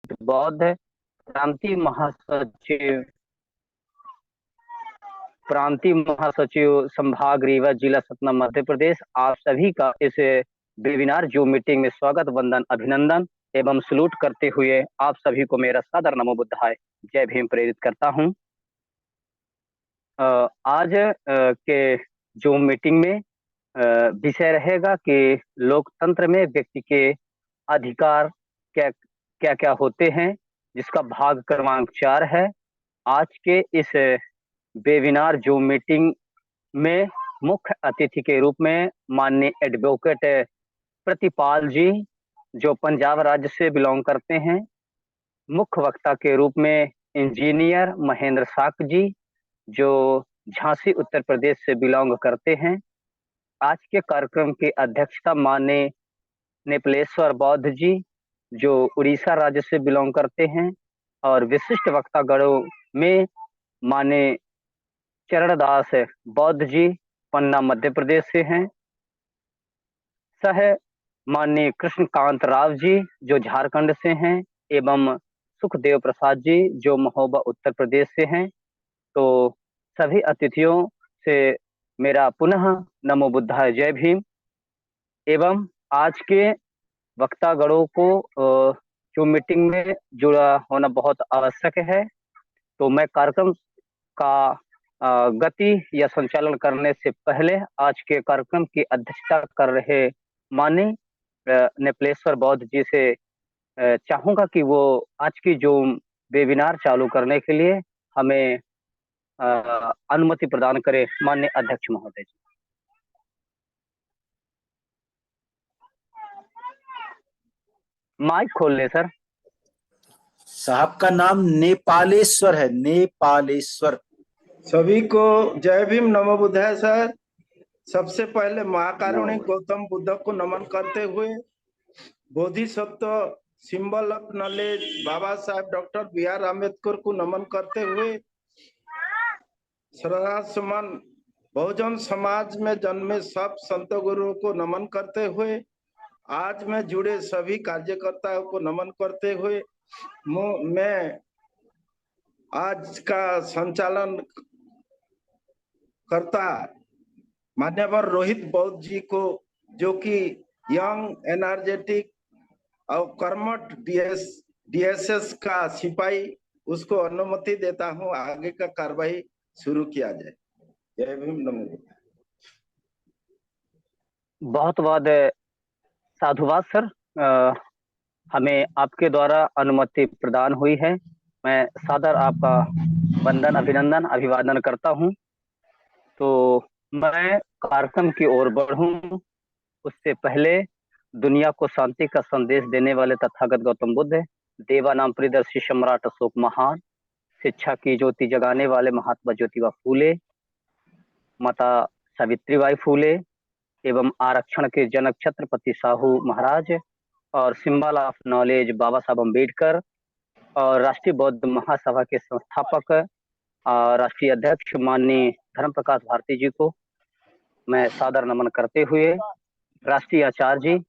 बौद्ध प्रांतीय महासचिव प्रांतीय महासचिव संभाग रीवा जिला सतना मध्य प्रदेश, आप सभी का इस वेबिनार जूम मीटिंग में स्वागत, वंदन, अभिनंदन एवं सलूट करते हुए आप सभी को मेरा सादर नमो बुद्धाय जय भीम प्रेरित करता हूं। आज के जूम मीटिंग में विषय रहेगा कि लोकतंत्र में व्यक्ति के अधिकार क्या क्या क्या होते हैं, जिसका भाग क्रमांक 4 है। आज के इस वेबिनार जूम मीटिंग में मुख्य अतिथि के रूप में माननीय एडवोकेट प्रतिपाल जी, जो पंजाब राज्य से बिलोंग करते हैं। मुख्य वक्ता के रूप में इंजीनियर महेंद्र साक जी, जो झांसी उत्तर प्रदेश से बिलोंग करते हैं। आज के कार्यक्रम की अध्यक्षता माननीय नेपलेश्वर बौद्ध जी, जो उड़ीसा राज्य से बिलोंग करते हैं। और विशिष्ट वक्तागणों में माननीय चरणदास बौद्ध जी, पन्ना मध्य प्रदेश से हैं। सह माननीय कृष्णकांत राव जी, जो झारखंड से हैं, एवं सुखदेव प्रसाद जी, जो महोबा उत्तर प्रदेश से हैं। तो सभी अतिथियों से मेरा पुनः नमो बुद्धाय जय भीम। एवं आज के वक्तागणों को जो मीटिंग में जुड़ा होना बहुत आवश्यक है। तो मैं कार्यक्रम का गति या संचालन करने से पहले आज के कार्यक्रम की अध्यक्षता कर रहे माननीय नेपलेश्वर बौद्ध जी से चाहूंगा कि वो आज की जो वेबिनार चालू करने के लिए हमें अनुमति प्रदान करें। माननीय अध्यक्ष महोदय जी। माइक खोल ले सर। साहब का नाम नेपालेश्वर है, नेपालेश्वर। सभी को जय भीम, नमो बुद्धाय सर। सबसे पहले महाकारुणिक गौतम बुद्ध को नमन करते हुए, बोधिसत्व symbol of knowledge Baba Saheb doctor B R. Ambedkar को नमन करते हुए, सर्वसमान बहुजन समाज में जन्मे सब संत गुरुओं को नमन करते हुए, आज में जुड़े सभी कार्यकर्ताओं को नमन करते हुए, मैं आज का संचालन करता मान्यवर रोहित बौद्ध जी को, जो कि यंग एनर्जेटिक और कर्मठ डीएसएस का सिपाही, उसको अनुमति देता हूं, आगे का कार्रवाई शुरू किया जाए। जय भीम, नमो बुद्धाय। बहुत बहुत साधुवाद सर। हमें आपके द्वारा अनुमति प्रदान हुई है। मैं सादर आपका वंदन, अभिनंदन, अभिवादन करता हूं। तो मैं कार्यक्रम की ओर बढ़ूं उससे पहले दुनिया को शांति का संदेश देने वाले तथागत गौतम बुद्ध, देवानाम प्रियदर्शी सम्राट अशोक महान, शिक्षा की ज्योति जगाने वाले महात्मा ज्योतिबा फूले, माता सावित्रीबाई फूले एवं आरक्षण के जनक छत्रपति साहू महाराज, और सिंबल ऑफ नॉलेज बाबा साहब अम्बेडकर, और राष्ट्रीय बौद्ध महासभा के संस्थापक राष्ट्रीय अध्यक्ष माननीय धर्म प्रकाश भारती जी को मैं सादर नमन करते हुए, राष्ट्रीय आचार्य जी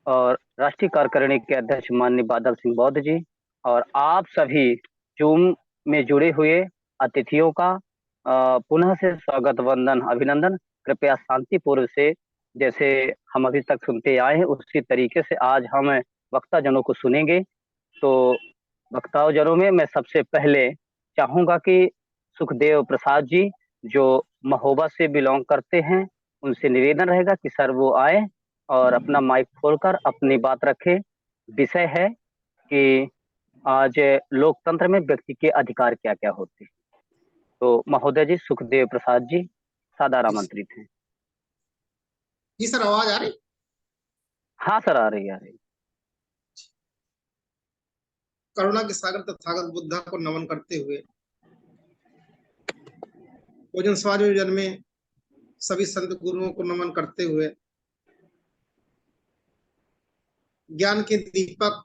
और राष्ट्रीय कार्यकारिणी के अध्यक्ष माननीय बादल सिंह बौद्ध जी, और आप सभी जूम में जुड़े हुए अतिथियों का पुनः से स्वागत, वंदन, अभिनंदन। कृपया शांतिपूर्व से, जैसे हम अभी तक सुनते आए हैं उसी तरीके से आज हम वक्ता जनों को सुनेंगे। तो वक्ताओं जनों में मैं सबसे पहले चाहूंगा कि सुखदेव प्रसाद जी, जो महोबा से बिलोंग करते हैं, उनसे निवेदन रहेगा कि सर वो आए और अपना माइक खोलकर अपनी बात रखें। विषय है कि आज लोकतंत्र में व्यक्ति के अधिकार क्या क्या होते हैं। तो महोदय जी, सुखदेव प्रसाद जी सादर आमंत्रित हैं। जी सर, आवाज आ रही? हाँ सर, आ रही, आ रही। करुणा के सागर तथागत बुद्धा को नमन करते हुए, बहुजन समाज में जन्मे सभी संत गुरुओं को नमन करते हुए, ज्ञान के दीपक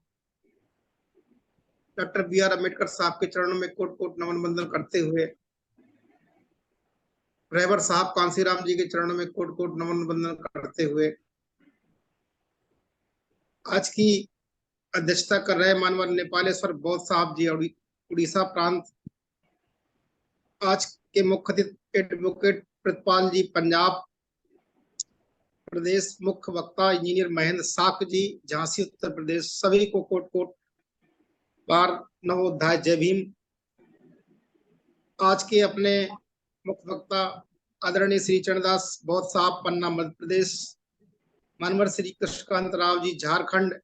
डॉक्टर बी.आर. अम्बेडकर साहब के चरणों में कोट कोट नमन बंदन करते हुए, रहबर साहब कांसीराम जी के चरणों में कोट कोट नमन बंदन करते हुए, आज की अध्यक्षता कर रहे मानवर नेपालेश्वर बौद्ध साहब जी, उड़ीसा प्रांत। आज के मुख्य अतिथि एडवोकेट प्रतिपाल जी, पंजाब प्रदेश। मुख्य वक्ता इंजीनियर महेंद्र साक जी, झांसी उत्तर प्रदेश। सभी को कोट कोट बार नवोदय जय भीम। आज के अपने मुख्य वक्ता आदरणीय श्री चरणदास बौद्ध साहब, पन्ना मध्य प्रदेश। मानवर श्री कृष्णकांत राव जी, झारखंड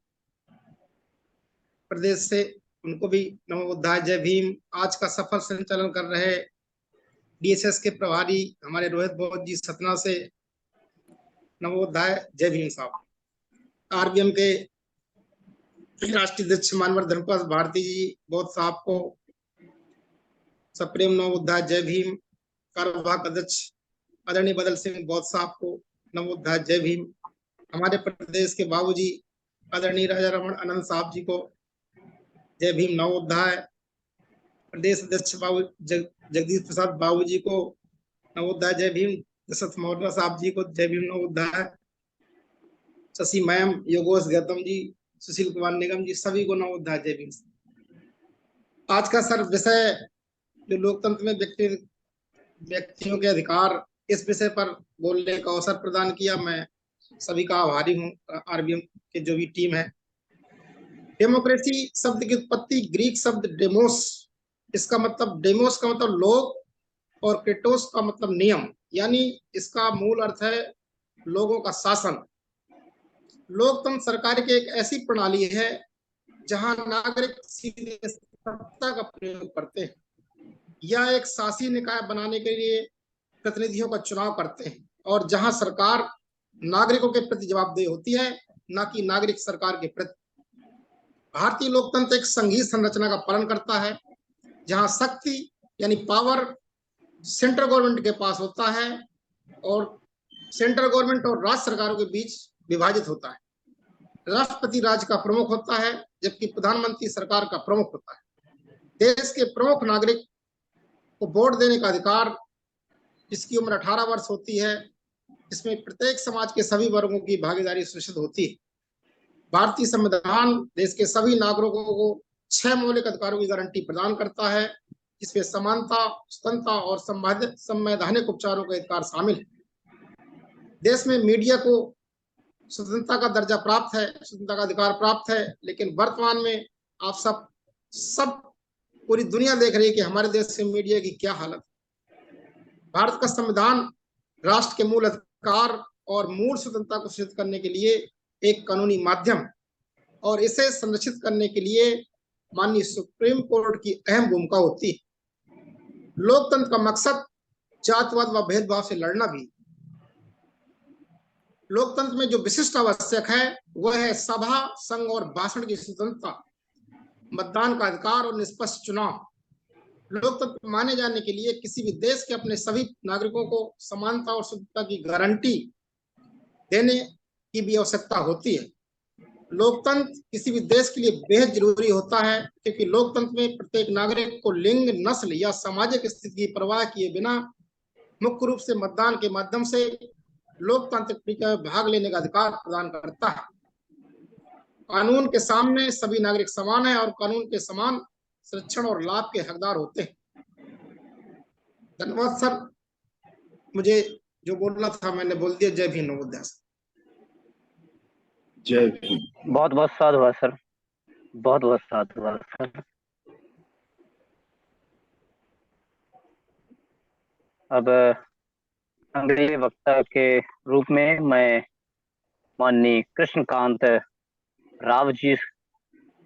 प्रदेश से, उनको भी नवोदय जय भीम। आज का सफल संचालन कर रहे डीएसएस के प्रभारी हमारे रोहित बौद्ध जी, सतना से, नवोदय जय भीम साहब। आरबीएम के राष्ट्रीय अध्यक्ष मानवर धर्मपाल भारती जी बौद्ध साहब को सप्रेम नवोदय जय भीम। कार्यवाहक अध्यक्ष आदरणीय बदल सिंह बौद्ध साहब को नवोदय जय भीम। हमारे प्रदेश के बाबूजी आदरणीय राजा रमन आनंद साहब जी को जय भीम नवोदय। प्रदेश अध्यक्ष बाबू जगदीश प्रसाद बाबू जी को नवोदय जय भीम। दशरथ मौर्य साहब जी को जय भीम नवोदय। शशि मैम, योगेश गौतम जी, सुशील कुमार निगम जी, सभी को नवोदय जय भीम। आज का सर विषय जो लोकतंत्र में व्यक्तियों के अधिकार, इस विषय पर बोलने का अवसर प्रदान किया। मैं सभी का आभारी हूँ, आरबीएम के जो भी टीम है। डेमोक्रेसी शब्द की उत्पत्ति ग्रीक शब्द डेमोस, इसका मतलब डेमोस का मतलब लोग और क्रेटोस का मतलब नियम, यानी इसका मूल अर्थ है लोगों का शासन। लोकतंत्र सरकार की एक ऐसी प्रणाली है जहां नागरिक सीधे सत्ता का प्रयोग करते हैं या एक शासी निकाय बनाने के लिए प्रतिनिधियों का चुनाव करते हैं, और जहां सरकार नागरिकों के प्रति जवाबदेह होती है, न कि नागरिक सरकार के प्रति। भारतीय लोकतंत्र एक संघीय संरचना का पालन करता है जहां शक्ति यानी पावर सेंट्रल गवर्नमेंट के पास होता है और सेंट्रल गवर्नमेंट और राज्य सरकारों के बीच विभाजित होता है। राष्ट्रपति राज्य का प्रमुख होता है जबकि प्रधानमंत्री सरकार का प्रमुख होता है। देश के प्रमुख नागरिक को वोट देने का अधिकार, जिसकी उम्र 18 वर्ष होती है, इसमें प्रत्येक समाज के सभी वर्गों की भागीदारी सुनिश्चित होती है। भारतीय संविधान देश के सभी नागरिकों को 6 मौलिक अधिकारों की गारंटी प्रदान करता है, जिसमें समानता, स्वतंत्रता और संवैधानिक उपचारों का अधिकार शामिल है। देश में मीडिया को स्वतंत्रता का दर्जा प्राप्त है, स्वतंत्रता का अधिकार प्राप्त है, लेकिन वर्तमान में आप सब पूरी दुनिया देख रही है कि हमारे देश के मीडिया की क्या हालत है। भारत का संविधान राष्ट्र के मूल अधिकार और मूल स्वतंत्रता को सुनिश्चित करने के लिए एक कानूनी माध्यम, और इसे संरक्षित करने के लिए माननीय सुप्रीम कोर्ट की अहम भूमिका होती है। लोकतंत्र का मकसद जातिवाद व भेदभाव से लड़ना भी। लोकतंत्र में जो विशिष्ट आवश्यक है वह है सभा, संघ और भाषण की स्वतंत्रता, मतदान का अधिकार और निष्पक्ष चुनाव। लोकतंत्र माने जाने के लिए किसी भी देश के अपने सभी नागरिकों को समानता और स्वतंत्रता की गारंटी देने की भी आवश्यकता होती है। लोकतंत्र किसी भी देश के लिए बेहद जरूरी होता है, क्योंकि लोकतंत्र में प्रत्येक नागरिक को लिंग, नस्ल या सामाजिक स्थिति की परवाह किए बिना मुख्य रूप से मतदान के माध्यम से लोकतांत्रिक प्रक्रिया में भाग लेने का अधिकार प्रदान करता है। कानून के सामने सभी नागरिक समान है और कानून के समान संरक्षण और लाभ के हकदार होते हैं। धन्यवाद सर, मुझे जो बोलना था मैंने बोल दिया। जय भीम नवोदय। जय भीम। बहुत बहुत साधुवाद सर, बहुत बहुत साधुवाद सर। अब अगले वक्ता के रूप में मैं माननीय कृष्णकांत राव जी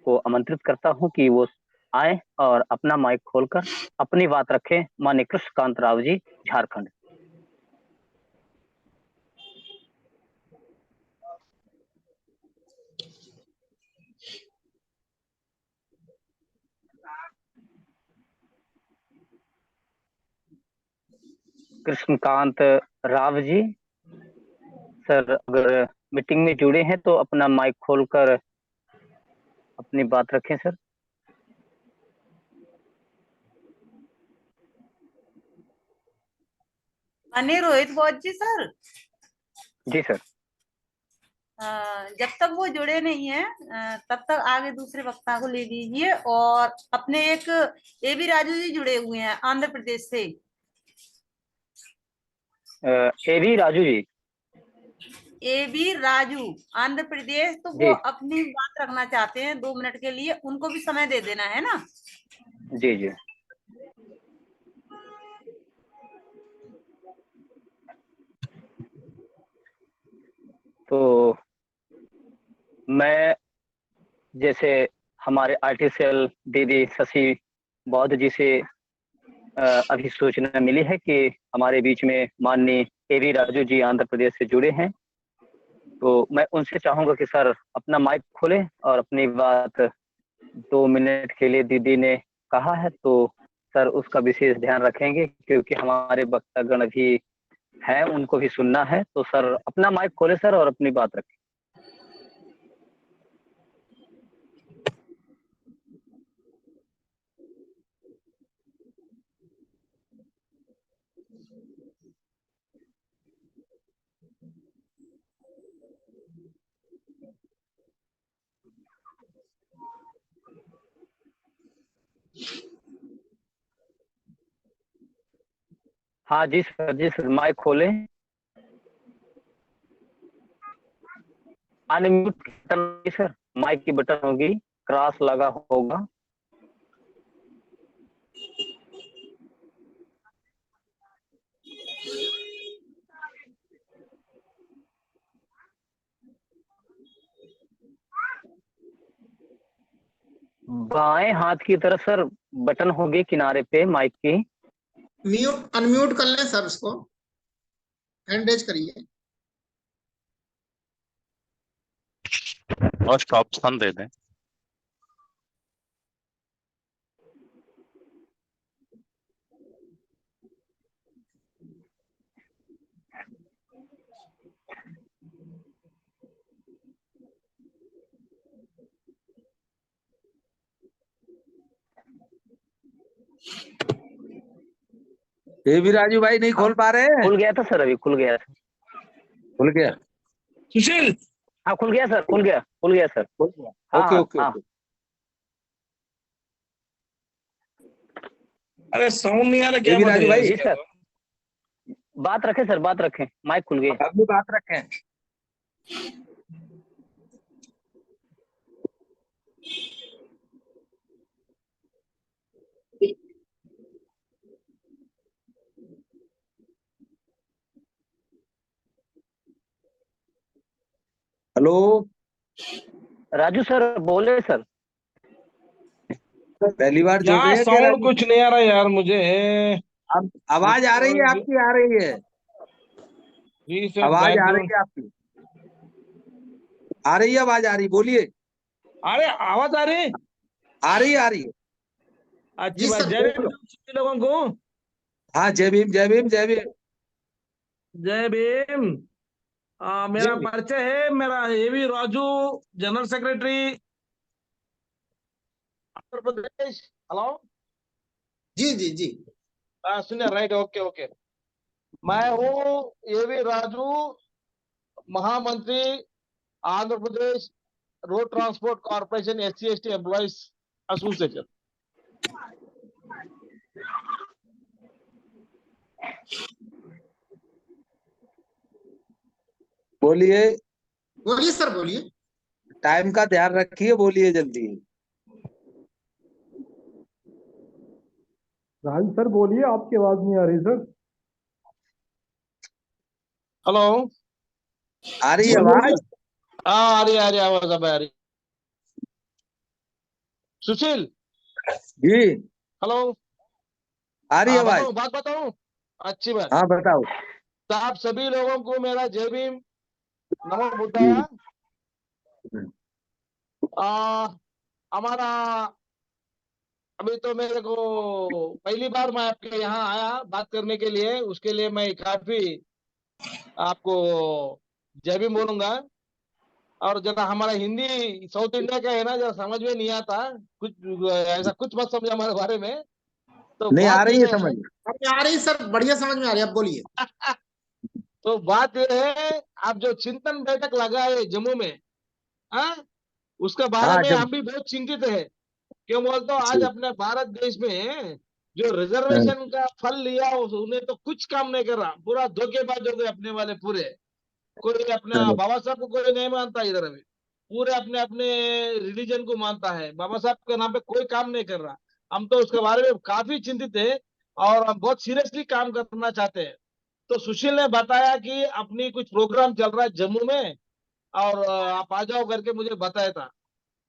को आमंत्रित करता हूं कि वो आए और अपना माइक खोलकर अपनी बात रखें। माननीय कृष्णकांत राव जी, झारखंड। कृष्णकांत राव जी सर, अगर मीटिंग में जुड़े हैं तो अपना माइक खोलकर अपनी बात रखें सर। माननीय रोहित बौद्ध जी सर। जी सर। जब तक वो जुड़े नहीं है तब तक आगे दूसरे वक्ता को ले लीजिए। और अपने एक एबी राजू जी जुड़े हुए हैं आंध्र प्रदेश से। एवी राजू जी। एबी राजू आंध्र प्रदेश, तो वो जी अपनी बात रखना चाहते हैं 2 मिनट के लिए, उनको भी समय दे देना है ना। जी जी। तो मैं, जैसे हमारे आर्टिफिशियल दीदी शशि बौद्ध जी से अभी सूचना मिली है कि हमारे बीच में माननीय एवी राजू जी आंध्र प्रदेश से जुड़े हैं। तो मैं उनसे चाहूंगा कि सर अपना माइक खोलें और अपनी बात 2 मिनट के लिए दीदी ने कहा है, तो सर उसका विशेष ध्यान रखेंगे क्योंकि हमारे वक्तागण भी हैं, उनको भी सुनना है। तो सर अपना माइक खोले सर और अपनी बात रखें। हाँ जी सर माइक खोलें। अनम्यूट बटन होगी सर, माइक की बटन होगी, क्रॉस लगा होगा। बाएं हाथ की तरफ सर बटन होगी किनारे पे माइक की। म्यूट अनम्यूट कर लें सर, उसको हैंड रेज करिए फर्स्ट ऑप्शन दे दें। ये भी राजू भाई नहीं खोल पा रहे हैं। खुल गया था सर, अभी खुल गया था। खुल गया सुशील, हाँ खुल गया सर, खुल गया सर। खुल गया। हाँ ओके हाँ ओके हाँ। ओके। अरे साउंड नहीं आ रहा, ये क्या भी बात राजू है भाई। जी सर, बात रखें सर, बात रखें, माइक खुल गया। अपनी बात रखें। हेलो राजू सर बोले सर। पहली बार जुड़ रहे यार हैं क्या साउंड राजू? कुछ नहीं आ रहा यार मुझे। अब आवाज आ रही है आपकी, आ रही है आवाज आ रही है आपकी, आ रही है आवाज, आ रही, बोलिए। अरे आवाज आ रही, आ रही है, आ रही है। अच्छी जी बात। सर, जय भीम सभी लोगों को। हाँ जय भीम जय भीम जय भीम। जय भीम। मेरा जय भीम। परिचय है, मेरा AV Raju, general secretary Andhra Pradesh. Hello, जी जी जी। सुनिए, राइट, ओके ओके। मैं हूँ एवी राजू, महामंत्री Andhra Pradesh road transport corporation SC/ST employees association. बोलिए, बोलिए सर, बोलिए। टाइम का ध्यान रखिए, बोलिए जल्दी। राज सर बोलिए, आपकी आवाज नहीं आ रही सर। हेलो, आ रही जी है बोलिए। आवाज? आ रही आवाज, अब आ रही। सुशील, जी हेलो, आ रही है आवाज। बात बताऊं, अच्छी बात। हाँ बताओ। तो आप सभी लोगों को मेरा जय भीम, नमो बुद्धाय। हम्म। हमारा अभी तो मेरे को पहली बार मैं आपके यहाँ आया बात करने के लिए, उसके लिए मैं काफी आपको जय भीम बोलूंगा। और जरा हमारा हिंदी साउथ इंडिया का है ना, जरा समझ में नहीं आता कुछ, ऐसा कुछ मत समझे हमारे बारे में। तो नहीं आ बहुत रही है ही समझ। अब आ रही सर, बढ़िया समझ में आ रही है, अब बोलिए। तो बात यह है, आप जो चिंतन बैठक लगाए जम्मू में, हाँ, उसके बारे हाँ में जब हम भी बहुत चिंतित है। क्यों बोलते हो, आज जी, अपने भारत देश में जो हाँ, रिजर्वेशन का फल लिया उन्हें तो कुछ काम नहीं कर रहा, पूरा धोखेबाज हो गए अपने वाले पूरे। कोई अपना हाँ, बाबा साहब को कोई नहीं मानता इधर अभी, पूरे अपने अपने रिलीजन को मानता है, बाबा साहब के नाम पे कोई काम नहीं कर रहा। हम तो उसके बारे में काफी चिंतित है और हम बहुत सीरियसली काम करना चाहते हैं। तो सुशील ने बताया कि अपनी कुछ प्रोग्राम चल रहा है जम्मू में, और आप आ जाओ करके मुझे बताया था।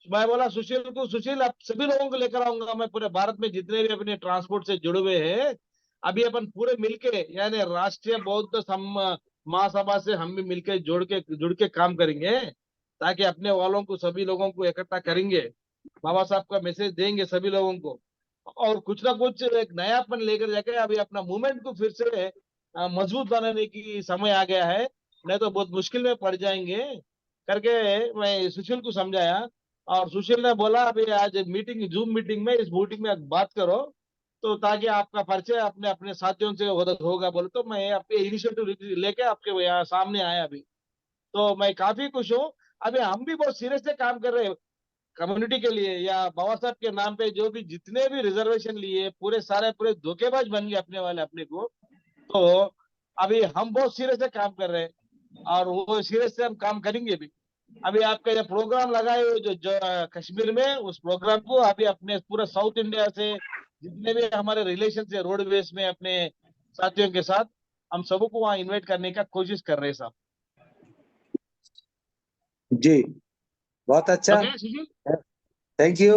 मैं बोला सुशील को, सुशील आप सभी लोगों को लेकर आऊंगा, मैं पूरे भारत में जितने भी अपने ट्रांसपोर्ट से जुड़े हुए हैं, अभी अपन पूरे मिलके, यानी राष्ट्रीय बौद्ध महासभा से हम भी मिलके जुड़ के काम करेंगे, ताकि अपने वालों को, सभी लोगों को इकट्ठा करेंगे, बाबा साहब का मैसेज देंगे सभी लोगों को, और कुछ ना कुछ एक नयापन लेकर जाके अभी अपना मूवमेंट को फिर से मजबूत बनाने की समय आ गया है, नहीं तो बहुत मुश्किल में पड़ जाएंगे करके मैं सुशील को समझाया। और सुशील ने बोला अभी आज मीटिंग, जूम मीटिंग में, इस मीटिंग में बात करो, तो ताकि आपका परिचय अपने अपने साथियों से होगा। बोले तो मैं आपके इनिशिएटिव लेके आपके यहाँ सामने आया अभी, तो मैं काफी खुश हूँ। अभी हम भी बहुत सीरियस से काम कर रहे हैं कम्युनिटी के लिए, या बाबा साहब के नाम पे जो भी जितने भी रिजर्वेशन लिए पूरे सारे पूरे धोखेबाज बन गए अपने वाले अपने को। तो अभी हम बहुत सीरियस से काम कर रहे हैं, और वो सीरियस से हम काम करेंगे भी। अभी आपका जो प्रोग्राम लगाए हुए जो कश्मीर में, उस प्रोग्राम को अभी अपने पूरे साउथ इंडिया से जितने भी हमारे रिलेशन है रोडवेज में अपने साथियों के साथ, हम सबको वहां इनवाइट करने का कोशिश कर रहे हैं साहब। जी बहुत अच्छा, okay Sushil. Thank you.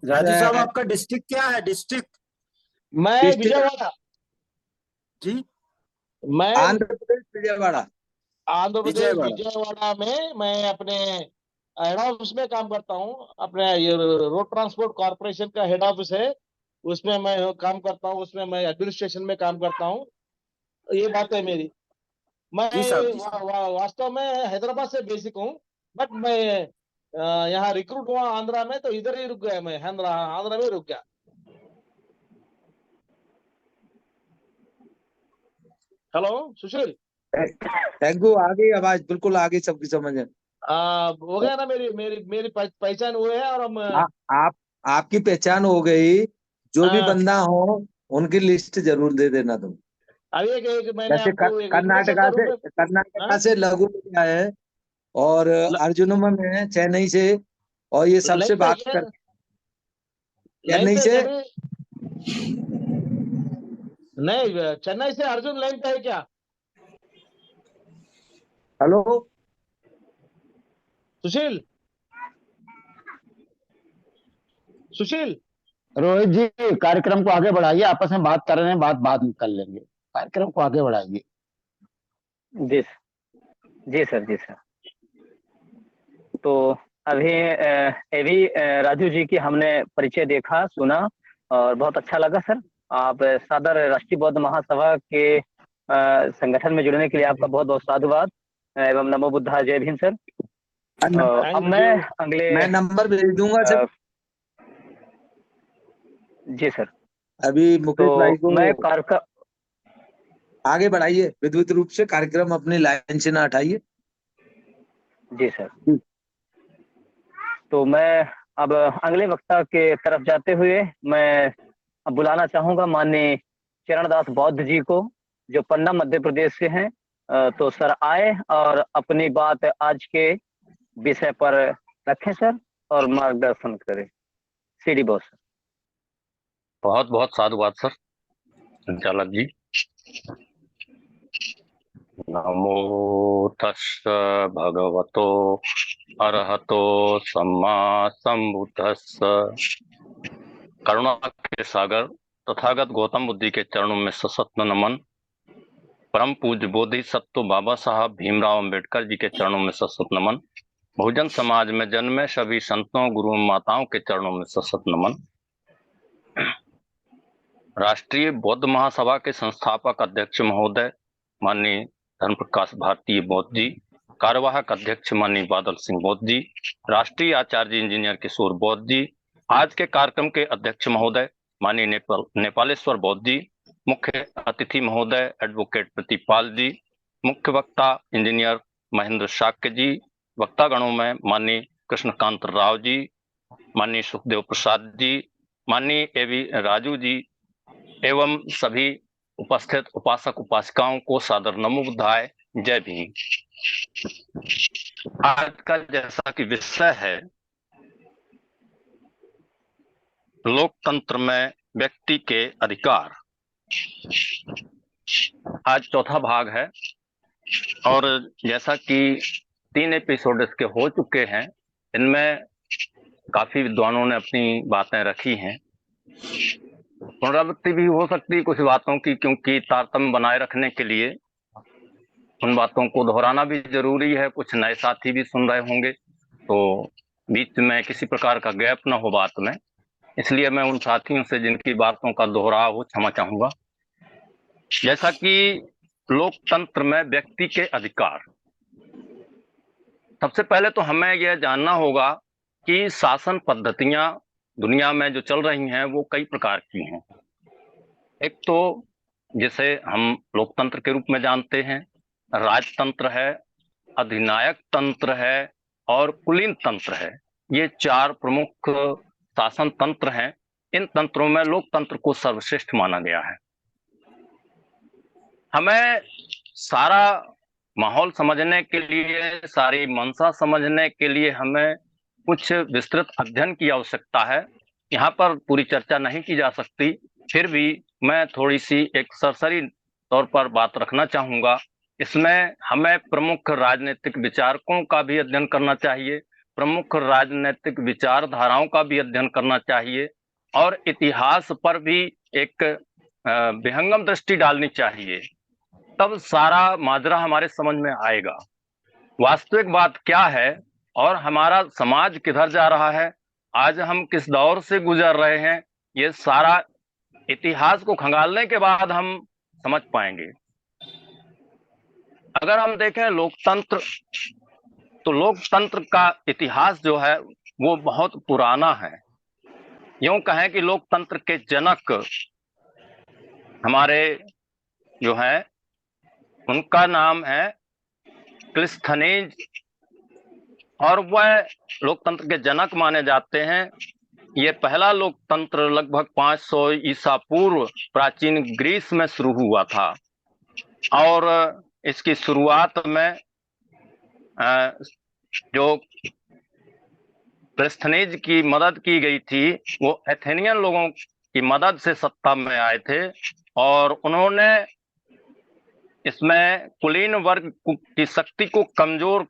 Raju साहब आपका डिस्ट्रिक्ट क्या है? डिस्ट्रिक्ट? मैं डिस्ट्रिक्ट विजयवाड़ा, जी, मैं आंध्र प्रदेश विजयवाड़ा। आंध्र प्रदेश विजयवाड़ा। विजयवाड़ा में मैं अपने हेड ऑफिस में काम करता हूँ। अपने ये रोड ट्रांसपोर्ट कॉर्पोरेशन का हेड ऑफिस है, उसमें मैं काम करता हूँ, उसमें मैं एडमिनिस्ट्रेशन में काम करता हूँ। ये बात है मेरी। मैं जी साहब, जी साहब। वास्तव में हैदराबाद से बेसिक हूँ, बट मैं यहाँ रिक्रूट हुआ आंध्रा में, तो इधर ही रुक गया, मैं आंध्रा में रुक गया। हेलो सुशील, थैंक यू, आ गई आवाज, बिल्कुल आ गई सबकी समझ में। हो गया ना, मेरी मेरी मेरी पहचान हुई है। और हम आप आपकी पहचान हो गई, जो भी अ, बंदा हो उनकी लिस्ट जरूर दे देना तुम। अभी एक मैंने जैसे आपको एक इन्फॉर्मेशन कर्नाटका के रूप से, में, कर्नाटका हाँ? से लघु भैया है, और अर्जुनम है चेन्नई से, और ये सबसे लाइन पे है बात क्या? कर, लाइन चेन्नई पे है से। क्या अभी? नहीं, चेन्नई से अर्जुन लाइन पे है क्या? हेलो, सुशील, सुशील। रोहित जी, कार्यक्रम को आगे बढ़ाइए, आपस में बात कर रहे हैं, बात बाद में कर लेंगे, कार्यक्रम को आगे बढ़ाइए। जी जी सर, जी सर। तो अभी अभी राजू जी की हमने परिचय देखा, सुना, और बहुत अच्छा लगा सर। आप सादर राष्ट्रीय बौद्ध महासभा के संगठन में जुड़ने के लिए आपका बहुत बहुत साधुवाद एवं नमो बुद्धा, जय भीम सर। अब थैंक मैं यू। अगले मैं नंबर भेज दूंगा अ, सब। जी सर। अभी तो मुकेश भाई को मैं कार्यक्रम, आगे बढ़ाइए, विद्युत रूप से कार्यक्रम अपनी लाइन से ना हटाइए। जी सर। तो मैं अब अगले वक्ता के तरफ जाते हुए मैं अब बुलाना चाहूंगा माननीय चरणदास बौद्ध जी को, जो पन्ना मध्य प्रदेश से हैं। तो सर आए और अपनी बात आज के विषय पर रखें सर, और मार्गदर्शन करें। CD boss sir. बहुत बहुत साधुवाद सर संचालक जी। नमो तस्स भगवतो अरहतो सम्मा संबुद्धस्स। करुणा के सागर तथागत गौतम बुद्ध के चरणों में सशक्त नमन। परम पूज्य बोधिसत्व बाबा साहब भीमराव अंबेडकर जी के चरणों में सशक्त नमन। बहुजन समाज में जन्मे सभी संतों, गुरुओं, माताओं के चरणों में सशक्त नमन। राष्ट्रीय बौद्ध महासभा के संस्थापक अध्यक्ष महोदय माननीय धर्म प्रकाश भारती बौद्ध जी, कार्यवाहक अध्यक्ष माननीय बादल सिंह बौद्ध जी, राष्ट्रीय आचार्य इंजीनियर किशोर बौद्ध जी, आज के कार्यक्रम के अध्यक्ष महोदय माननीय नेपालेश्वर बौद्ध जी, मुख्य अतिथि महोदय एडवोकेट प्रतिपाल जी, मुख्य वक्ता इंजीनियर महेंद्र शाक्य जी, वक्तागणों में माननीय कृष्णकांत राव जी, माननीय सुखदेव प्रसाद जी, माननीय एवी राजू जी एवं सभी उपस्थित उपासक उपासिकाओं को सादर नमो बुद्धाय, जय भीम। आज का जैसा कि विषय है लोकतंत्र में व्यक्ति के अधिकार, आज चौथा भाग है और जैसा कि 3 एपिसोड इसके हो चुके हैं, इनमें काफी विद्वानों ने अपनी बातें रखी हैं। पुनरावृत्ति भी हो सकती है कुछ बातों की, क्योंकि तारतम्य बनाए रखने के लिए उन बातों को दोहराना भी जरूरी है। कुछ नए साथी भी सुन रहे होंगे, तो बीच में किसी प्रकार का गैप ना हो बात में, इसलिए मैं उन साथियों से जिनकी बातों का दोहराव हो क्षमा चाहूंगा। जैसा कि लोकतंत्र में व्यक्ति के अधिकार, सबसे पहले तो हमें यह जानना होगा कि शासन पद्धतियां दुनिया में जो चल रही हैं वो कई प्रकार की हैं। एक तो जिसे हम लोकतंत्र के रूप में जानते हैं, राजतंत्र है, अधिनायक तंत्र है और कुलीन तंत्र है। ये 4 प्रमुख शासन तंत्र हैं। इन तंत्रों में लोकतंत्र को सर्वश्रेष्ठ माना गया है। हमें सारा माहौल समझने के लिए, सारी मंशा समझने के लिए हमें कुछ विस्तृत अध्ययन की आवश्यकता है। यहाँ पर पूरी चर्चा नहीं की जा सकती, फिर भी मैं थोड़ी सी एक सरसरी तौर पर बात रखना चाहूंगा। इसमें हमें प्रमुख राजनीतिक विचारकों का भी अध्ययन करना चाहिए, प्रमुख राजनीतिक विचारधाराओं का भी अध्ययन करना चाहिए और इतिहास पर भी एक विहंगम दृष्टि डालनी चाहिए। तब सारा माजरा हमारे समझ में आएगा, वास्तविक बात क्या है और हमारा समाज किधर जा रहा है, आज हम किस दौर से गुजर रहे हैं। ये सारा इतिहास को खंगालने के बाद हम समझ पाएंगे। अगर हम देखें लोकतंत्र, तो लोकतंत्र का इतिहास जो है वो बहुत पुराना है। यूं कहें कि लोकतंत्र के जनक हमारे जो है उनका नाम है क्लिस्थनेज, और वह लोकतंत्र के जनक माने जाते हैं। ये पहला लोकतंत्र लगभग 500 ईसा पूर्व प्राचीन ग्रीस में शुरू हुआ था और इसकी शुरुआत में जो क्लिस्थनेज की मदद की गई थी, वो एथेनियन लोगों की मदद से सत्ता में आए थे और उन्होंने इसमें कुलीन वर्ग की शक्ति को कमजोर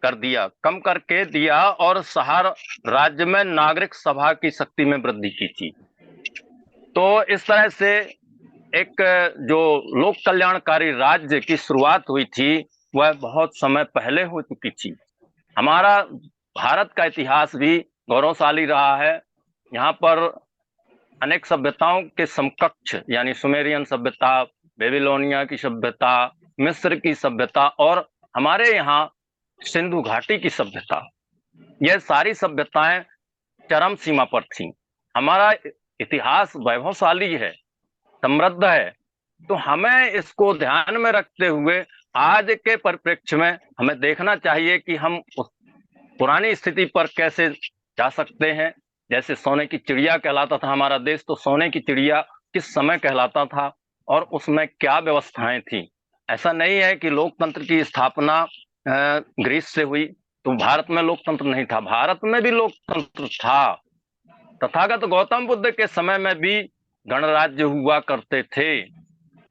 कर दिया, कम करके दिया और शहर राज्य में नागरिक सभा की शक्ति में वृद्धि की थी। तो इस तरह से एक जो लोक कल्याणकारी राज्य की शुरुआत हुई थी वह बहुत समय पहले हो चुकी थी। हमारा भारत का इतिहास भी गौरवशाली रहा है। यहाँ पर अनेक सभ्यताओं के समकक्ष यानी सुमेरियन सभ्यता, बेबीलोनिया की सभ्यता, मिस्र की सभ्यता और हमारे यहाँ सिंधु घाटी की सभ्यता, यह सारी सभ्यताएं चरम सीमा पर थीं। हमारा इतिहास वैभवशाली है, समृद्ध है, तो हमें इसको ध्यान में रखते हुए आज के परिप्रेक्ष्य में हमें देखना चाहिए कि हम उस पुरानी स्थिति पर कैसे जा सकते हैं। जैसे सोने की चिड़िया कहलाता था हमारा देश, तो सोने की चिड़िया किस समय कहलाता था और उसमें क्या व्यवस्थाएं थी। ऐसा नहीं है कि लोकतंत्र की स्थापना ग्रीस से हुई तो भारत में लोकतंत्र नहीं था, भारत में भी लोकतंत्र था। तथागत गौतम बुद्ध के समय में भी गणराज्य हुआ करते थे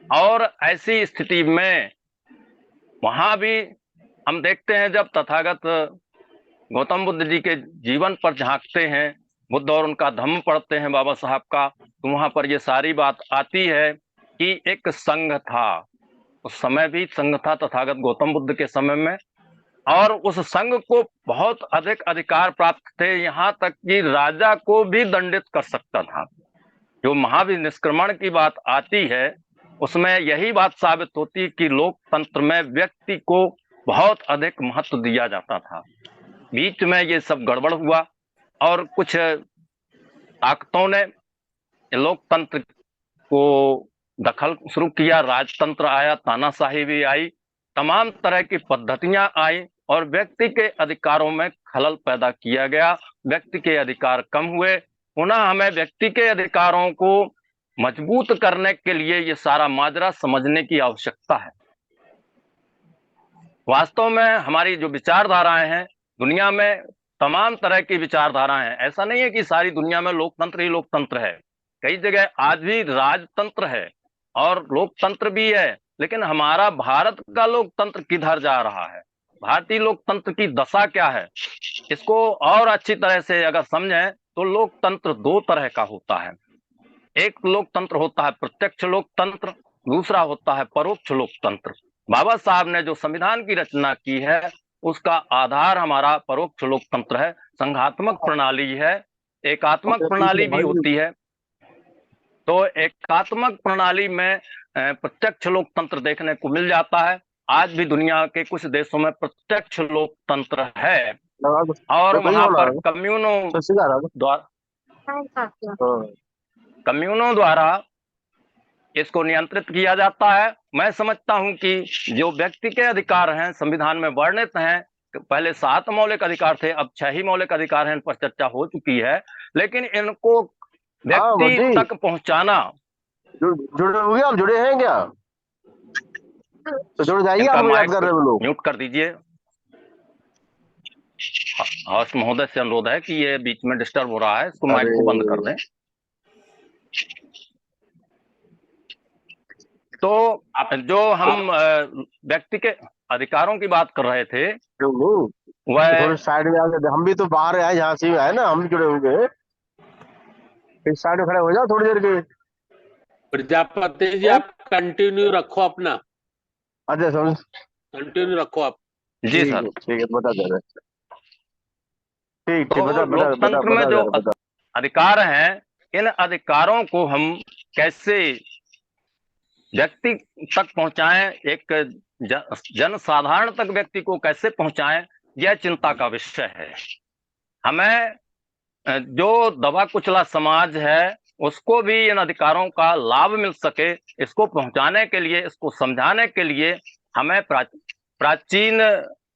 और ऐसी स्थिति में वहां भी हम देखते हैं, जब तथागत गौतम बुद्ध जी के जीवन पर झांकते हैं, बुद्ध और उनका धम्म पढ़ते हैं बाबा साहब का, तो वहां पर ये सारी बात आती है कि एक संघ था। उस समय भी संघ था तथागत गौतम बुद्ध के समय में, और उस संघ को बहुत अधिक अधिकार प्राप्त थे, यहाँ तक कि राजा को भी दंडित कर सकता था। जो महाविनिष्क्रमण की बात आती है उसमें यही बात साबित होती कि लोकतंत्र में व्यक्ति को बहुत अधिक महत्व दिया जाता था। बीच में ये सब गड़बड़ हुआ और कुछ ताकतों ने लोकतंत्र को दखल शुरू किया, राजतंत्र आया, तानाशाही भी आई, तमाम तरह की पद्धतियां आई और व्यक्ति के अधिकारों में खलल पैदा किया गया, व्यक्ति के अधिकार कम हुए। पुनः हमें व्यक्ति के अधिकारों को मजबूत करने के लिए ये सारा माजरा समझने की आवश्यकता है। वास्तव में हमारी जो विचारधाराएं हैं, दुनिया में तमाम तरह की विचारधाराएं हैं। ऐसा नहीं है कि सारी दुनिया में लोकतंत्र ही लोकतंत्र है, कई जगह आज भी राजतंत्र है और लोकतंत्र भी है, लेकिन हमारा भारत का लोकतंत्र किधर जा रहा है, भारतीय लोकतंत्र की दशा क्या है, इसको और अच्छी तरह से अगर समझें तो लोकतंत्र दो तरह का होता है। एक लोकतंत्र होता है प्रत्यक्ष लोकतंत्र, दूसरा होता है परोक्ष लोकतंत्र। बाबा साहब ने जो संविधान की रचना की है उसका आधार हमारा परोक्ष लोकतंत्र है, संघात्मक प्रणाली है, एकात्मक प्रणाली भी होती है। तो एकात्मक प्रणाली में प्रत्यक्ष लोकतंत्र देखने को मिल जाता है। आज भी दुनिया के कुछ देशों में प्रत्यक्ष लोकतंत्र है और वहां पर कम्युनों द्वारा इसको नियंत्रित किया जाता है। मैं समझता हूं कि जो व्यक्ति के अधिकार हैं संविधान में वर्णित हैं, पहले 7 मौलिक अधिकार थे, अब 6 ही मौलिक अधिकार हैं, इन पर चर्चा हो चुकी है, लेकिन इनको व्यक्ति तक पहुंचाना। जुड़े हुए आप जुड़े हैं क्या? तो जुड़ जाइए, आप याद कर रहे हो लोग। म्यूट कर दीजिए। हाउस महोदय से अनुरोध है कि ये बीच में डिस्टर्ब हो रहा है, इसको माइक को बंद कर दें। तो जो हम व्यक्ति के अधिकारों की बात कर रहे थे वह थोड़ी साइड में आके, हम भी तो बाहर आए, यहाँ से आए ना, हम भी जुड़े होंगे। इस साइड में खड़े हो जाओ थोड़ी देर के। प्रजापति जी आप कंटिन्यू रखो अपना। अच्छा सर, कंटिन्यू रखो आप। जी सर, ठीक है, बता दे रहे। ठीक, लोकतंत्र में जो अधिकार हैं, इन अधिकारों को हम कैसे व्यक्ति तक पहुंचाएं, एक जनसाधारण तक व्यक्ति को कैसे पहुंचाएं, यह चिंता का विषय है। हमें जो दबा कुचला समाज है उसको भी इन अधिकारों का लाभ मिल सके, इसको पहुंचाने के लिए, इसको समझाने के लिए हमें प्राचीन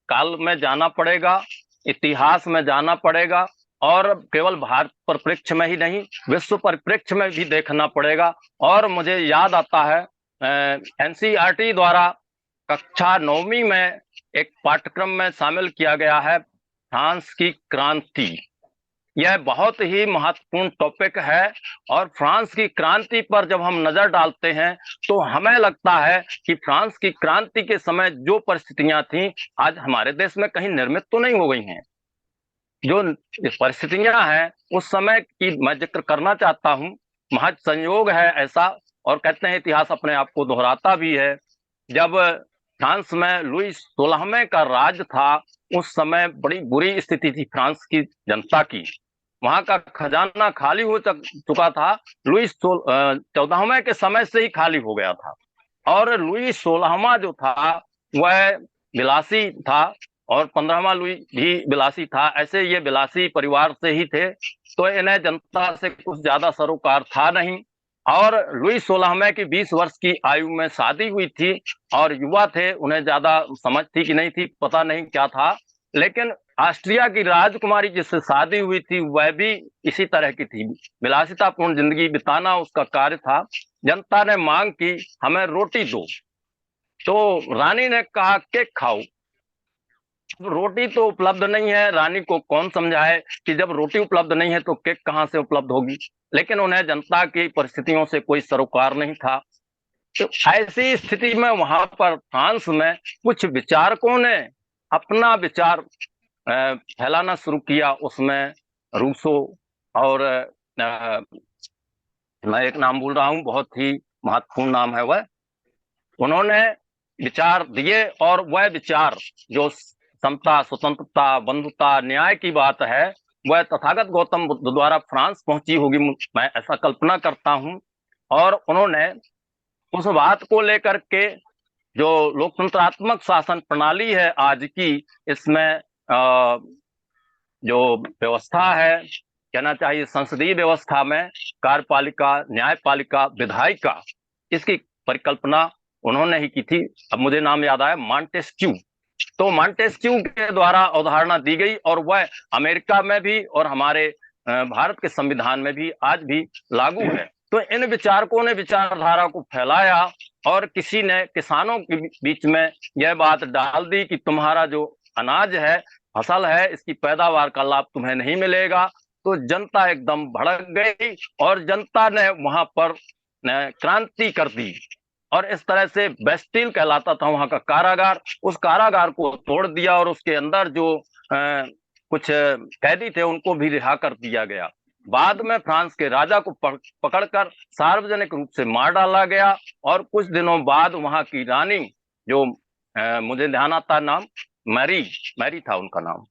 काल में जाना पड़ेगा, इतिहास में जाना पड़ेगा और केवल भारत परिप्रेक्ष्य में ही नहीं, विश्व परिप्रेक्ष्य में भी देखना पड़ेगा। और मुझे याद आता है एनसीईआरटी द्वारा कक्षा 9वीं में एक पाठ्यक्रम में शामिल किया गया है फ्रांस की क्रांति। यह बहुत ही महत्वपूर्ण टॉपिक है और फ्रांस की क्रांति पर जब हम नजर डालते हैं तो हमें लगता है कि फ्रांस की क्रांति के समय जो परिस्थितियां थीं आज हमारे देश में कहीं निर्मित तो नहीं हो गई हैं। जो परिस्थितियां हैं उस समय की मैं जिक्र करना चाहता हूं, महज संयोग है ऐसा, और कहते हैं इतिहास अपने आप को दोहराता भी है। जब फ्रांस में लुई 16वें का राज था उस समय बड़ी बुरी स्थिति थी फ्रांस की जनता की, वहां का खजाना खाली हो चुका था। लुई 14वें के समय से ही खाली हो गया था और लुई 16वां जो था वह विलासी था और 15वां लुई भी विलासी था। ऐसे ये विलासी परिवार से ही थे तो इन्हें जनता से कुछ ज्यादा सरोकार था नहीं। और लुई 16वें की 20 वर्ष की आयु में शादी हुई थी और युवा थे, उन्हें ज्यादा समझ थी कि नहीं थी पता नहीं क्या था, लेकिन ऑस्ट्रिया की राजकुमारी जिससे शादी हुई थी वह भी इसी तरह की थी, विलासितापूर्ण जिंदगी बिताना उसका कार्य था। जनता ने मांग की हमें रोटी दो, तो रानी ने कहा केक खाओ। रोटी तो उपलब्ध नहीं है, रानी को कौन समझाए कि जब रोटी उपलब्ध नहीं है तो केक कहाँ से उपलब्ध होगी, लेकिन उन्हें जनता की परिस्थितियों से कोई सरोकार नहीं था। तो ऐसी स्थिति में वहां पर फ्रांस में कुछ विचारकों ने अपना विचार फैलाना शुरू किया। उसमें रूसो और मैं एक नाम भूल रहा हूं, बहुत ही महत्वपूर्ण नाम है वह, उन्होंने विचार दिए और वह विचार जो समता, स्वतंत्रता, बंधुता, न्याय की बात है वह तथागत गौतम बुद्ध द्वारा फ्रांस पहुंची होगी, मैं ऐसा कल्पना करता हूं। और उन्होंने उस बात को लेकर के जो लोकतंत्रात्मक शासन प्रणाली है आज की, इसमें जो व्यवस्था है, कहना चाहिए संसदीय व्यवस्था में कार्यपालिका, न्यायपालिका, विधायिका, इसकी परिकल्पना उन्होंने ही की थी। अब मुझे नाम याद आया, मॉन्टेस्क्यू। तो मॉन्टेस्क्यू के द्वारा अवधारणा दी गई और वह अमेरिका में भी और हमारे भारत के संविधान में भी आज भी लागू है। तो इन विचारकों ने विचारधारा को फैलाया और किसी ने किसानों के बीच में यह बात डाल दी कि तुम्हारा जो अनाज है, फसल है, इसकी पैदावार का लाभ तुम्हें नहीं मिलेगा। तो जनता एकदम भड़क गई और जनता ने वहां पर क्रांति कर दी और इस तरह से बेस्टिल कहलाता था वहां का कारागार, उस कारागार को तोड़ दिया और उसके अंदर जो कुछ कैदी थे उनको भी रिहा कर दिया गया। बाद में फ्रांस के राजा को पकड़कर सार्वजनिक रूप से मार डाला गया और कुछ दिनों बाद वहां की रानी, जो मुझे ध्यान आता नाम, मैरी था उनका नाम,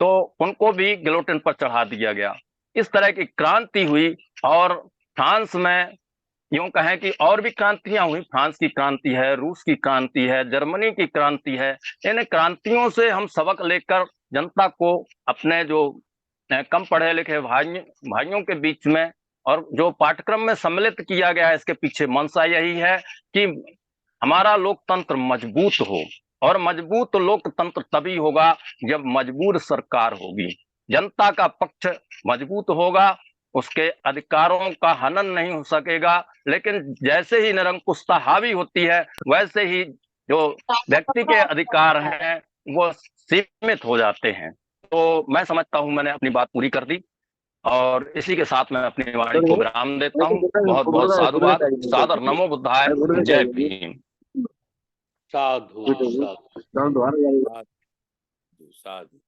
तो उनको भी गिलोटिन पर चढ़ा दिया गया। इस तरह की क्रांति हुई और फ्रांस में यूं कहें कि और भी क्रांतियां हुई। फ्रांस की क्रांति है, रूस की क्रांति है, जर्मनी की क्रांति है। इन क्रांतियों से हम सबक लेकर जनता को, अपने जो कम पढ़े लिखे भाइयों के बीच में और जो पाठ्यक्रम में सम्मिलित किया गया है, इसके पीछे मंशा यही है कि हमारा लोकतंत्र मजबूत हो। और मजबूत लोकतंत्र तभी होगा जब मजबूर सरकार होगी, जनता का पक्ष मजबूत होगा, उसके अधिकारों का हनन नहीं हो सकेगा। लेकिन जैसे ही निरंकुशता हावी होती है, वैसे ही जो व्यक्ति के अधिकार हैं वो सीमित हो जाते हैं। तो मैं समझता हूं मैंने अपनी बात पूरी कर दी और इसी के साथ मैं अपनी वाणी को विराम देता हूँ। बहुत बहुत साधुवाद, सादर नमो बुद्धाय, जय भीम। साधु साधु।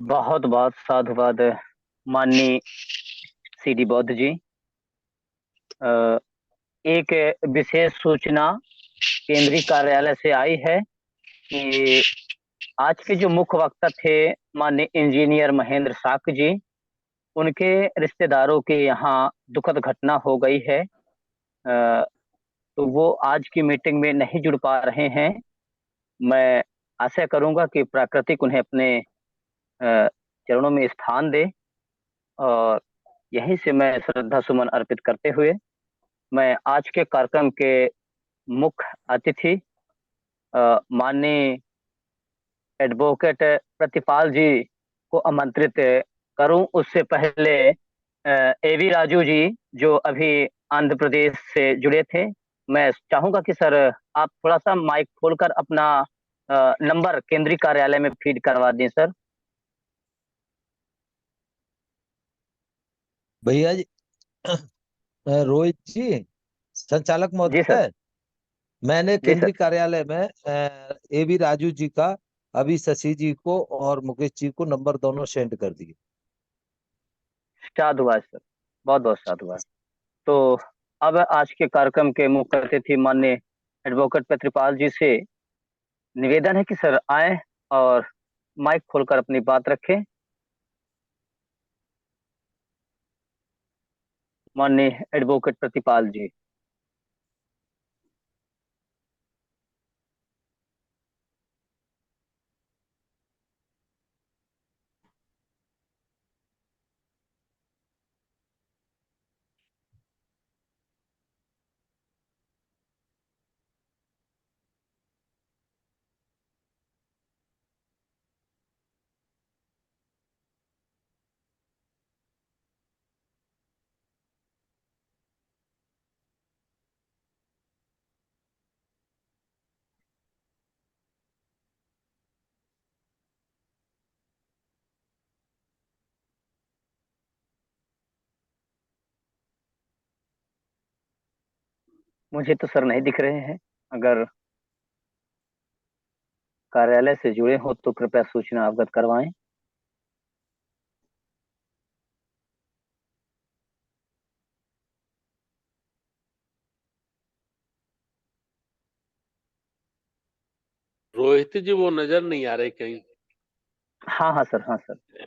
बहुत बहुत साधुवाद माननीय सीडी बौद्ध जी। एक विशेष सूचना केंद्रीय कार्यालय से आई है कि आज के जो मुख्य वक्ता थे माननीय इंजीनियर महेंद्र साक जी, उनके रिश्तेदारों के यहाँ दुखद घटना हो गई है। तो वो आज की मीटिंग में नहीं जुड़ पा रहे हैं। मैं आशा करूंगा कि प्राकृतिक उन्हें अपने चरणों में स्थान दे और यहीं से मैं श्रद्धा सुमन अर्पित करते हुए मैं आज के कार्यक्रम के मुख्य अतिथि माननीय एडवोकेट प्रतिपाल जी को आमंत्रित करूं। उससे पहले एवी राजू जी, जो अभी आंध्र प्रदेश से जुड़े थे, मैं चाहूंगा कि सर आप थोड़ा सा माइक खोलकर अपना नंबर केंद्रीय कार्यालय में फीड करवा दें सर। भैया जी, रोहित जी, संचालक महोदय, मैंने केंद्रीय कार्यालय में एवी राजू जी का अभी शशि जी को और मुकेश जी को नंबर दोनों सेंड कर दिए। साधुवाद सर, बहुत बहुत साधुवाद। तो अब आज के कार्यक्रम के मुख्य अतिथि माननीय एडवोकेट प्रतिपाल जी से निवेदन है कि सर आए और माइक खोलकर अपनी बात रखें। माननीय एडवोकेट प्रतिपाल जी। मुझे तो सर नहीं दिख रहे हैं, अगर कार्यालय से जुड़े हो तो कृपया सूचना अवगत करवाएं। रोहित जी वो नजर नहीं आ रहे कहीं। हाँ हाँ सर, हाँ सर।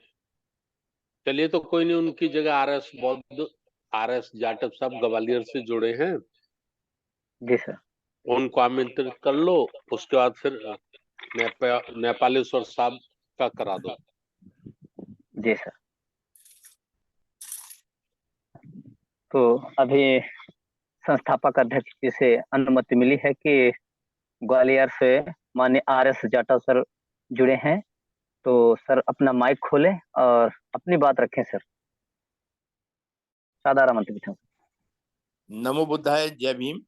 चलिए तो कोई नहीं, उनकी जगह आरएस बौद्ध, आरएस जाटव साहब ग्वालियर से जुड़े हैं, जी सर, उनको आमंत्रित कर लो। उसके बाद फिर नेपालेश्वर साहब का करा दो। जी सर। तो अभी संस्थापक अध्यक्ष जी से अनुमति मिली है कि ग्वालियर से माननीय RS जाटव सर जुड़े हैं, तो सर अपना माइक खोलें और अपनी बात रखें सर। साधारण मंत्री। नमो बुद्धाय, जय भीम।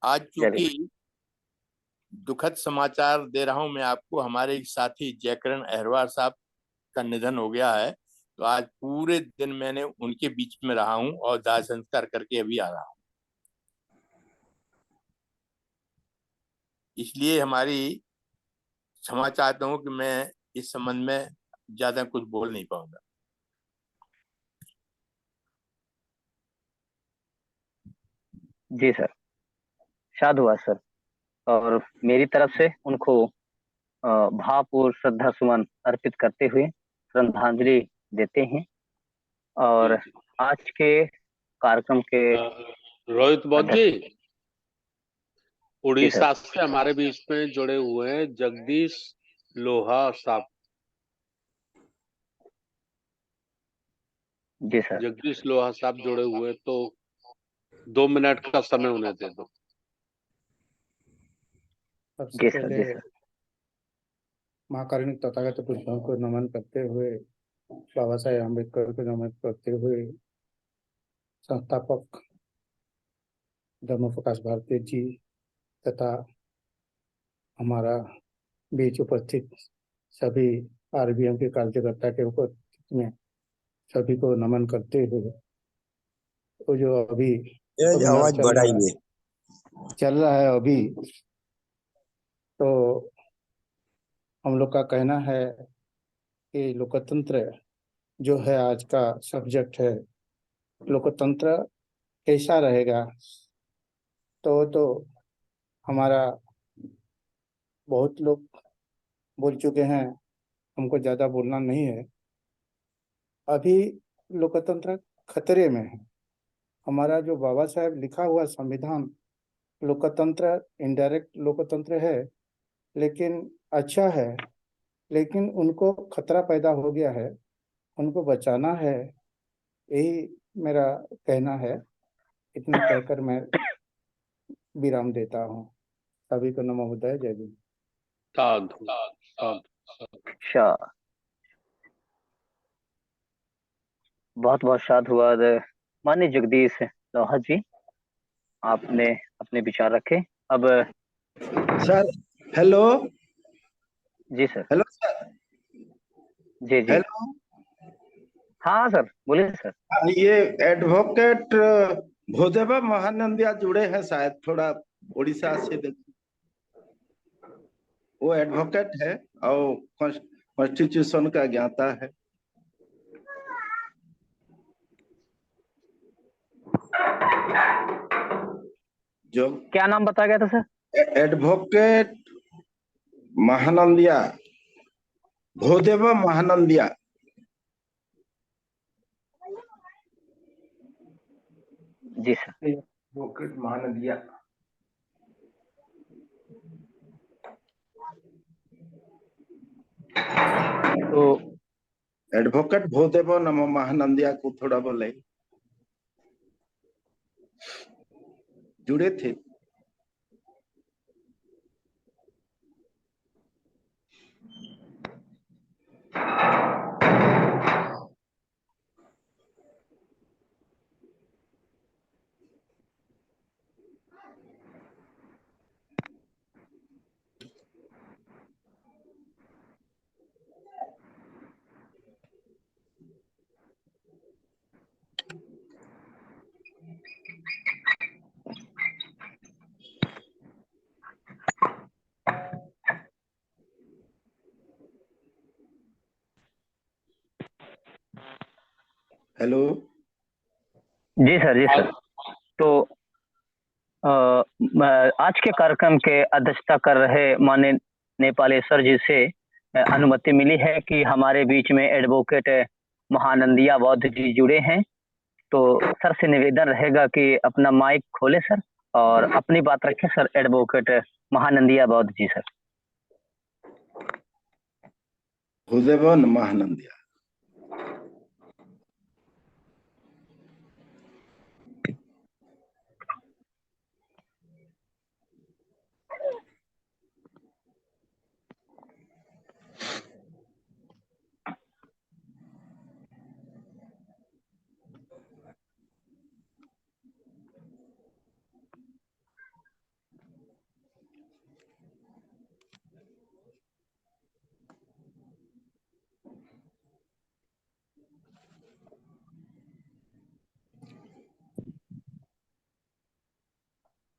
आज चूंकि दुखद समाचार दे रहा हूं मैं आपको, हमारे एक साथी जयकरण अहरवार साहब का निधन हो गया है, तो आज पूरे दिन मैंने उनके बीच में रहा हूं और दाह संस्कार करके अभी आ रहा हूं। इसलिए हमारी क्षमा चाहता हूं कि मैं इस संबंध में ज्यादा कुछ बोल नहीं पाऊंगा। जी सर, साधुवाद सर। और मेरी तरफ से उनको भावपूर्ण श्रद्धा सुमन अर्पित करते हुए श्रद्धांजलि देते हैं। और आज के कार्यक्रम के रोहित बौद्ध जी उड़ीसा से हमारे बीच में जुड़े हुए हैं जगदीश लोहा साहब। जी सर। जगदीश लोहा साहब जुड़े हुए, तो 2 मिनट का समय उन्हें दे दो। सबसे पहले महाकारुणिक तथागत पुरुषों को नमन करते हुए, बाबा साहेब अम्बेडकर को नमन करते हुए, संस्थापक धर्म प्रकाश भारती जी तथा हमारा बीच उपस्थित सभी RBM के कार्यकर्ता के उपस्थित में सभी को नमन करते हुए, वो जो अभी आवाज बढ़ाइए चल रहा है अभी, तो हम लोग का कहना है कि लोकतंत्र जो है आज का सब्जेक्ट है, लोकतंत्र कैसा रहेगा, तो हमारा बहुत लोग बोल चुके हैं, हमको ज़्यादा बोलना नहीं है। अभी लोकतंत्र खतरे में है। हमारा जो बाबा साहेब लिखा हुआ संविधान लोकतंत्र, इनडायरेक्ट लोकतंत्र है, लेकिन अच्छा है, लेकिन उनको खतरा पैदा हो गया है, उनको बचाना है, यही मेरा कहना है। इतना कहकर मैं विराम देता हूँ। सभी को नमो बुद्धाय, जय भीम। बहुत बहुत साधुवाद माननीय जगदीश लोहा जी, आपने अपने विचार रखे। अब सर हेलो। जी सर। Hello sir. जी जी। हेलो। हाँ सर, बोलिए सर। ये एडवोकेट भूदेवा महानंदिया जुड़े हैं शायद, थोड़ा उड़ीसा से वो एडवोकेट है और कॉन्स्टिट्यूशन का ज्ञाता है। जो क्या नाम बताया गया था सर? एडवोकेट महानंदिया, भूदेवा महानंदिया। जी सर। एडवोकेट महानंदिया। तो एडवोकेट भूदेवा नमो महानंदिया को थोड़ा बोले, जुड़े थे। हेलो। जी सर। जी सर। तो आज के कार्यक्रम के अध्यक्षता कर रहे माननीय नेपालेश्वर जी से अनुमति मिली है कि हमारे बीच में एडवोकेट महानंदिया बौद्ध जी जुड़े हैं। तो सर से निवेदन रहेगा कि अपना माइक खोले सर और अपनी बात रखें सर, एडवोकेट महानंदिया बौद्ध जी सर। भूदेवा महानंदिया।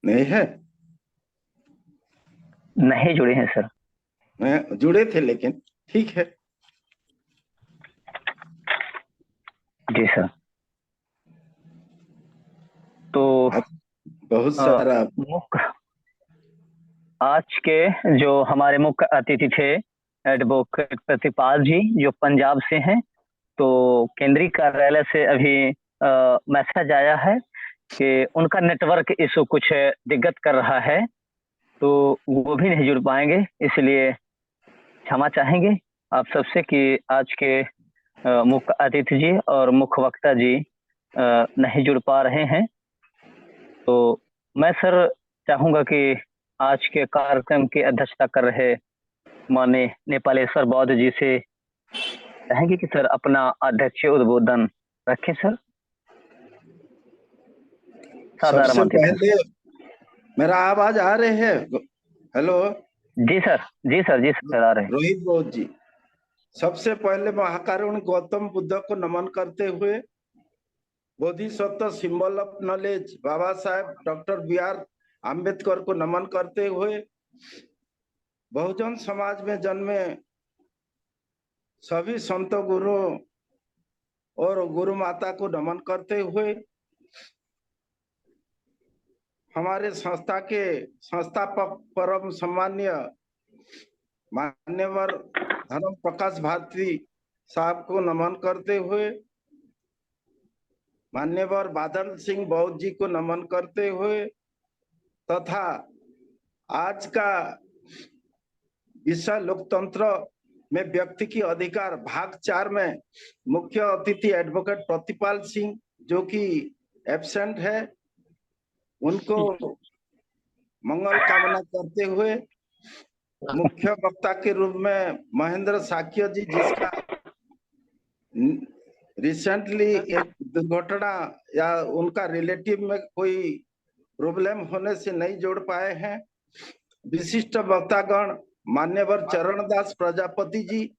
नहीं है? नहीं जुड़े हैं सर। जुड़े थे लेकिन ठीक है। जी सर। तो बहुत सारा मुख्य आज के जो हमारे मुख्य अतिथि थे एडवोकेट प्रतिपाल जी, जो पंजाब से हैं। तो केंद्रीय कार्यालय से अभी मैसेज आया है कि उनका नेटवर्क इशू कुछ दिक्कत कर रहा है, तो वो भी नहीं जुड़ पाएंगे। इसलिए क्षमा चाहेंगे आप सबसे कि आज के मुख्य अतिथि जी और मुख्य वक्ता जी नहीं जुड़ पा रहे हैं। तो मैं सर चाहूंगा कि आज के कार्यक्रम की अध्यक्षता कर रहे माननीय नेपालेश्वर बौद्ध जी से चाहेंगे कि सर अपना अध्यक्ष उद्बोधन रखें सर। सबसे पहले मेरा आवाज आ रहे है? हेलो। जी सर, जी सर, जी सर आ रहे हैं। रोहित बौद्ध जी, सबसे पहले महाकारुण्य गौतम बुद्ध को नमन करते हुए बोधिसत्व symbol of knowledge Baba Saheb doctor BR Ambedkar को नमन करते हुए बहुजन समाज में जन्मे सभी संत गुरुओं और गुरु माता को नमन करते हुए हमारे संस्था के संस्थापक परम सम्मान्य मान्यवर धर्म प्रकाश भारती साहब को नमन करते हुए मान्यवर बादल सिंह बौद्ध जी को नमन करते हुए तथा आज का विषय लोकतंत्र में व्यक्ति की अधिकार भाग 4 में मुख्य अतिथि एडवोकेट प्रतिपाल सिंह जो कि एब्सेंट है, उनको मंगल कामना करते हुए मुख्य वक्ता के रूप में महेंद्र साक्य जी, जिसका रिसेंटली एक दुर्घटना या उनका रिलेटिव में कोई प्रॉब्लम होने से नहीं जोड़ पाए हैं। विशिष्ट वक्तागण मान्यवर चरणदास प्रजापति जी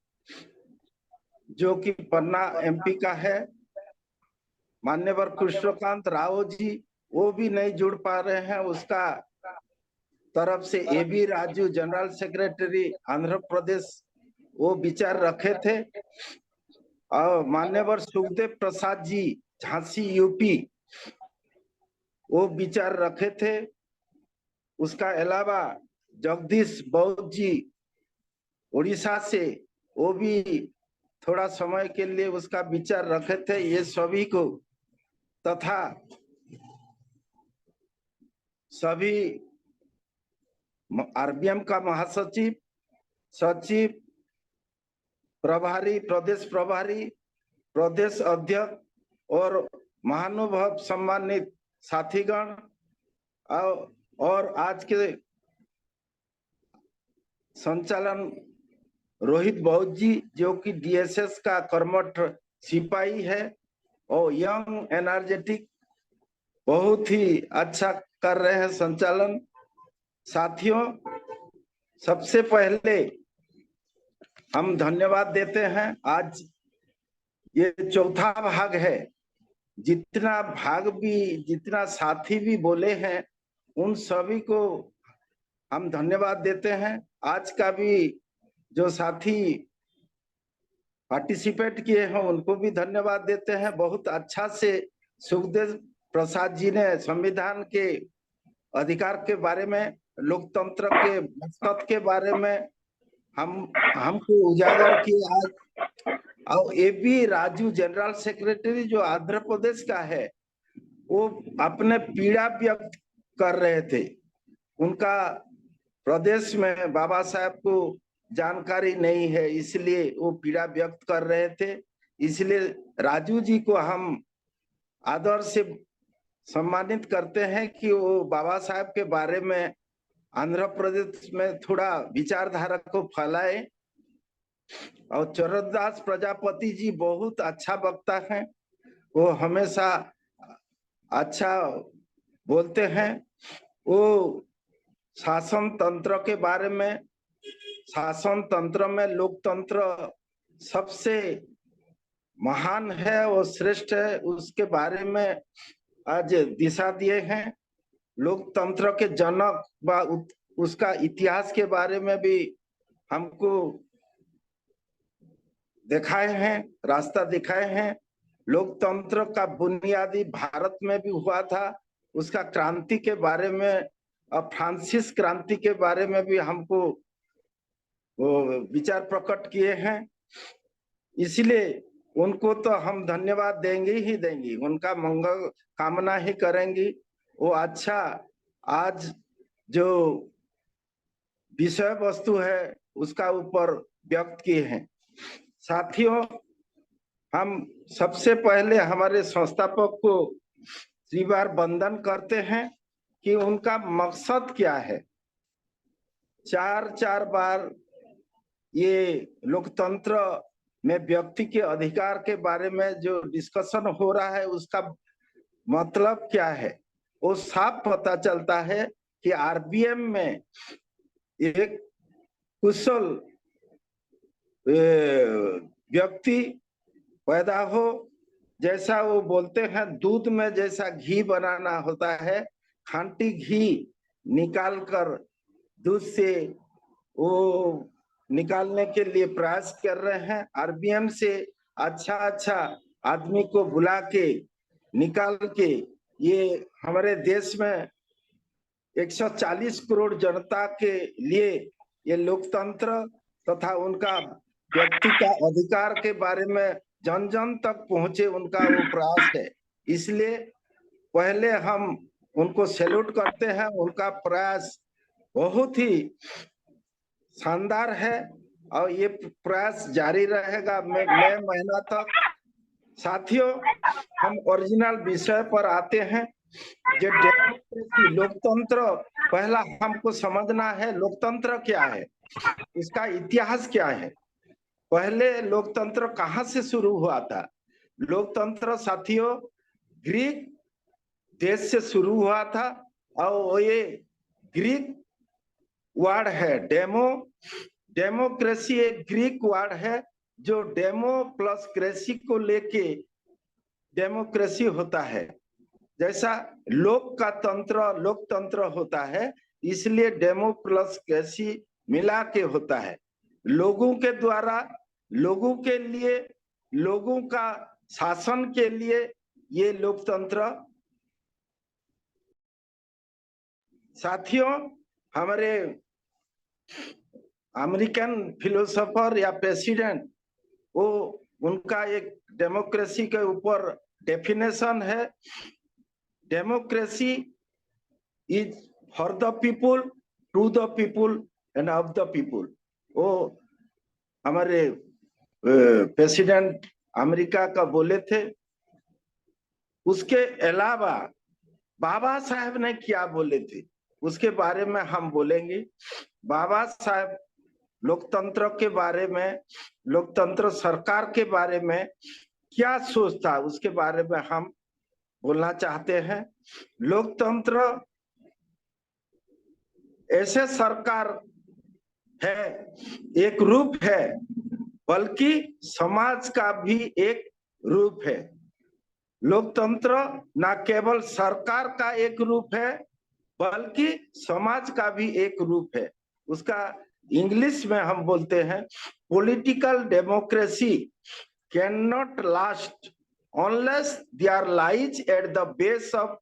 जो कि पन्ना MP का है, मान्यवर कृष्णकांत राव जी वो भी नहीं जुड़ पा रहे हैं, उसका तरफ से AB Raju general secretary Andhra Pradesh वो विचार रखे थे, और मान्यवर सुखदेव प्रसाद जी झांसी UP वो विचार रखे थे। उसका अलावा जगदीश बौद्ध जी उड़ीसा से वो भी थोड़ा समय के लिए उसका विचार रखे थे। ये सभी को तथा सभी RBM का महासचिव, सचिव, प्रभारी, प्रदेश प्रभारी, प्रदेश अध्यक्ष और महानुभाव सम्मानित साथीगण और आज के संचालन रोहित बौद्ध जी जो कि DSS का कर्मठ सिपाही है और यंग एनर्जेटिक बहुत ही अच्छा कर रहे हैं संचालन। साथियों, सबसे पहले हम धन्यवाद देते हैं। आज ये चौथा भाग है, जितना साथी भी बोले हैं उन सभी को हम धन्यवाद देते हैं। आज का भी जो साथी पार्टिसिपेट किए हैं उनको भी धन्यवाद देते हैं। बहुत अच्छा से सुखदेव प्रसाद जी ने संविधान के अधिकार के बारे में, लोकतंत्र के मकसद के बारे में हमको उजागर किया आज। और AB राजू जनरल सेक्रेटरी जो आंध्र प्रदेश का है वो अपने पीड़ा व्यक्त कर रहे थे, उनका प्रदेश में बाबा साहब को जानकारी नहीं है इसलिए वो पीड़ा व्यक्त कर रहे थे। इसलिए राजू जी को हम आदर से सम्मानित करते हैं कि वो बाबा साहब के बारे में आंध्र प्रदेश में थोड़ा विचारधारा को फैलाए। और चरणदास प्रजापति जी बहुत अच्छा वक्ता हैं, वो हमेशा अच्छा बोलते हैं। वो शासन तंत्र के बारे में, शासन तंत्र में लोकतंत्र सबसे महान है और श्रेष्ठ है उसके बारे में आज दिशा दिए हैं। लोकतंत्र के जनक व उसका इतिहास के बारे में भी हमको दिखाए हैं, रास्ता दिखाए हैं। लोकतंत्र का बुनियादी भारत में भी हुआ था, उसका क्रांति के बारे में और फ्रांसिस क्रांति के बारे में भी हमको विचार प्रकट किए हैं। इसलिए उनको तो हम धन्यवाद देंगे ही देंगे, उनका मंगल कामना ही करेंगे। वो अच्छा आज जो विषय वस्तु है उसका ऊपर व्यक्त किए हैं। साथियों, हम सबसे पहले हमारे संस्थापक को श्रीवार वंदन करते हैं कि उनका मकसद क्या है। चार बार ये लोकतंत्र में व्यक्ति के अधिकार के बारे में जो डिस्कशन हो रहा है उसका मतलब क्या है, वो साफ पता चलता है कि आरबीएम में एक कुशल व्यक्ति पैदा हो। जैसा वो बोलते हैं दूध में जैसा घी बनाना होता है, खांटी घी निकाल कर दूध से वो निकालने के लिए प्रयास कर रहे हैं। आरबीएम से अच्छा आदमी को बुला के निकाल के ये हमारे देश में 140 करोड़ जनता के लिए ये लोकतंत्र तथा उनका व्यक्ति का अधिकार के बारे में जन जन तक पहुंचे, उनका वो प्रयास है। इसलिए पहले हम उनको सैल्यूट करते हैं, उनका प्रयास बहुत ही शानदार है और ये प्रयास जारी रहेगा मई महीना तक। साथियों, हम ओरिजिनल विषय पर आते हैं। जो डेमोक्रेसी, लोकतंत्र, पहला हमको समझना है लोकतंत्र क्या है, इसका इतिहास क्या है। पहले लोकतंत्र कहाँ से शुरू हुआ था? लोकतंत्र साथियों ग्रीक देश से शुरू हुआ था और ये ग्रीक वर्ड है डेमोक्रेसी एक ग्रीक वर्ड है जो डेमो प्लस क्रेसी को लेके डेमोक्रेसी होता है। जैसा लोक का तंत्र लोकतंत्र होता है, इसलिए डेमो प्लस क्रेसी मिला के होता है। लोगों के द्वारा, लोगों के लिए, लोगों का शासन के लिए ये लोकतंत्र। साथियों, हमारे अमेरिकन फिलोसोफर या प्रेसिडेंट, वो उनका एक डेमोक्रेसी के ऊपर डेफिनेशन है, democracy is for the people, to the people and of the people. वो हमारे प्रेसिडेंट अमेरिका का बोले थे। उसके अलावा बाबा साहब ने क्या बोले थे उसके बारे में हम बोलेंगे। बाबा साहब लोकतंत्र के बारे में, लोकतंत्र सरकार के बारे में क्या सोच था उसके बारे में हम बोलना चाहते हैं। लोकतंत्र ऐसे सरकार है, एक रूप है, बल्कि समाज का भी एक रूप है। लोकतंत्र न केवल सरकार का एक रूप है बल्कि समाज का भी एक रूप है। उसका इंग्लिश में हम बोलते हैं political democracy can not last unless there lies at the base of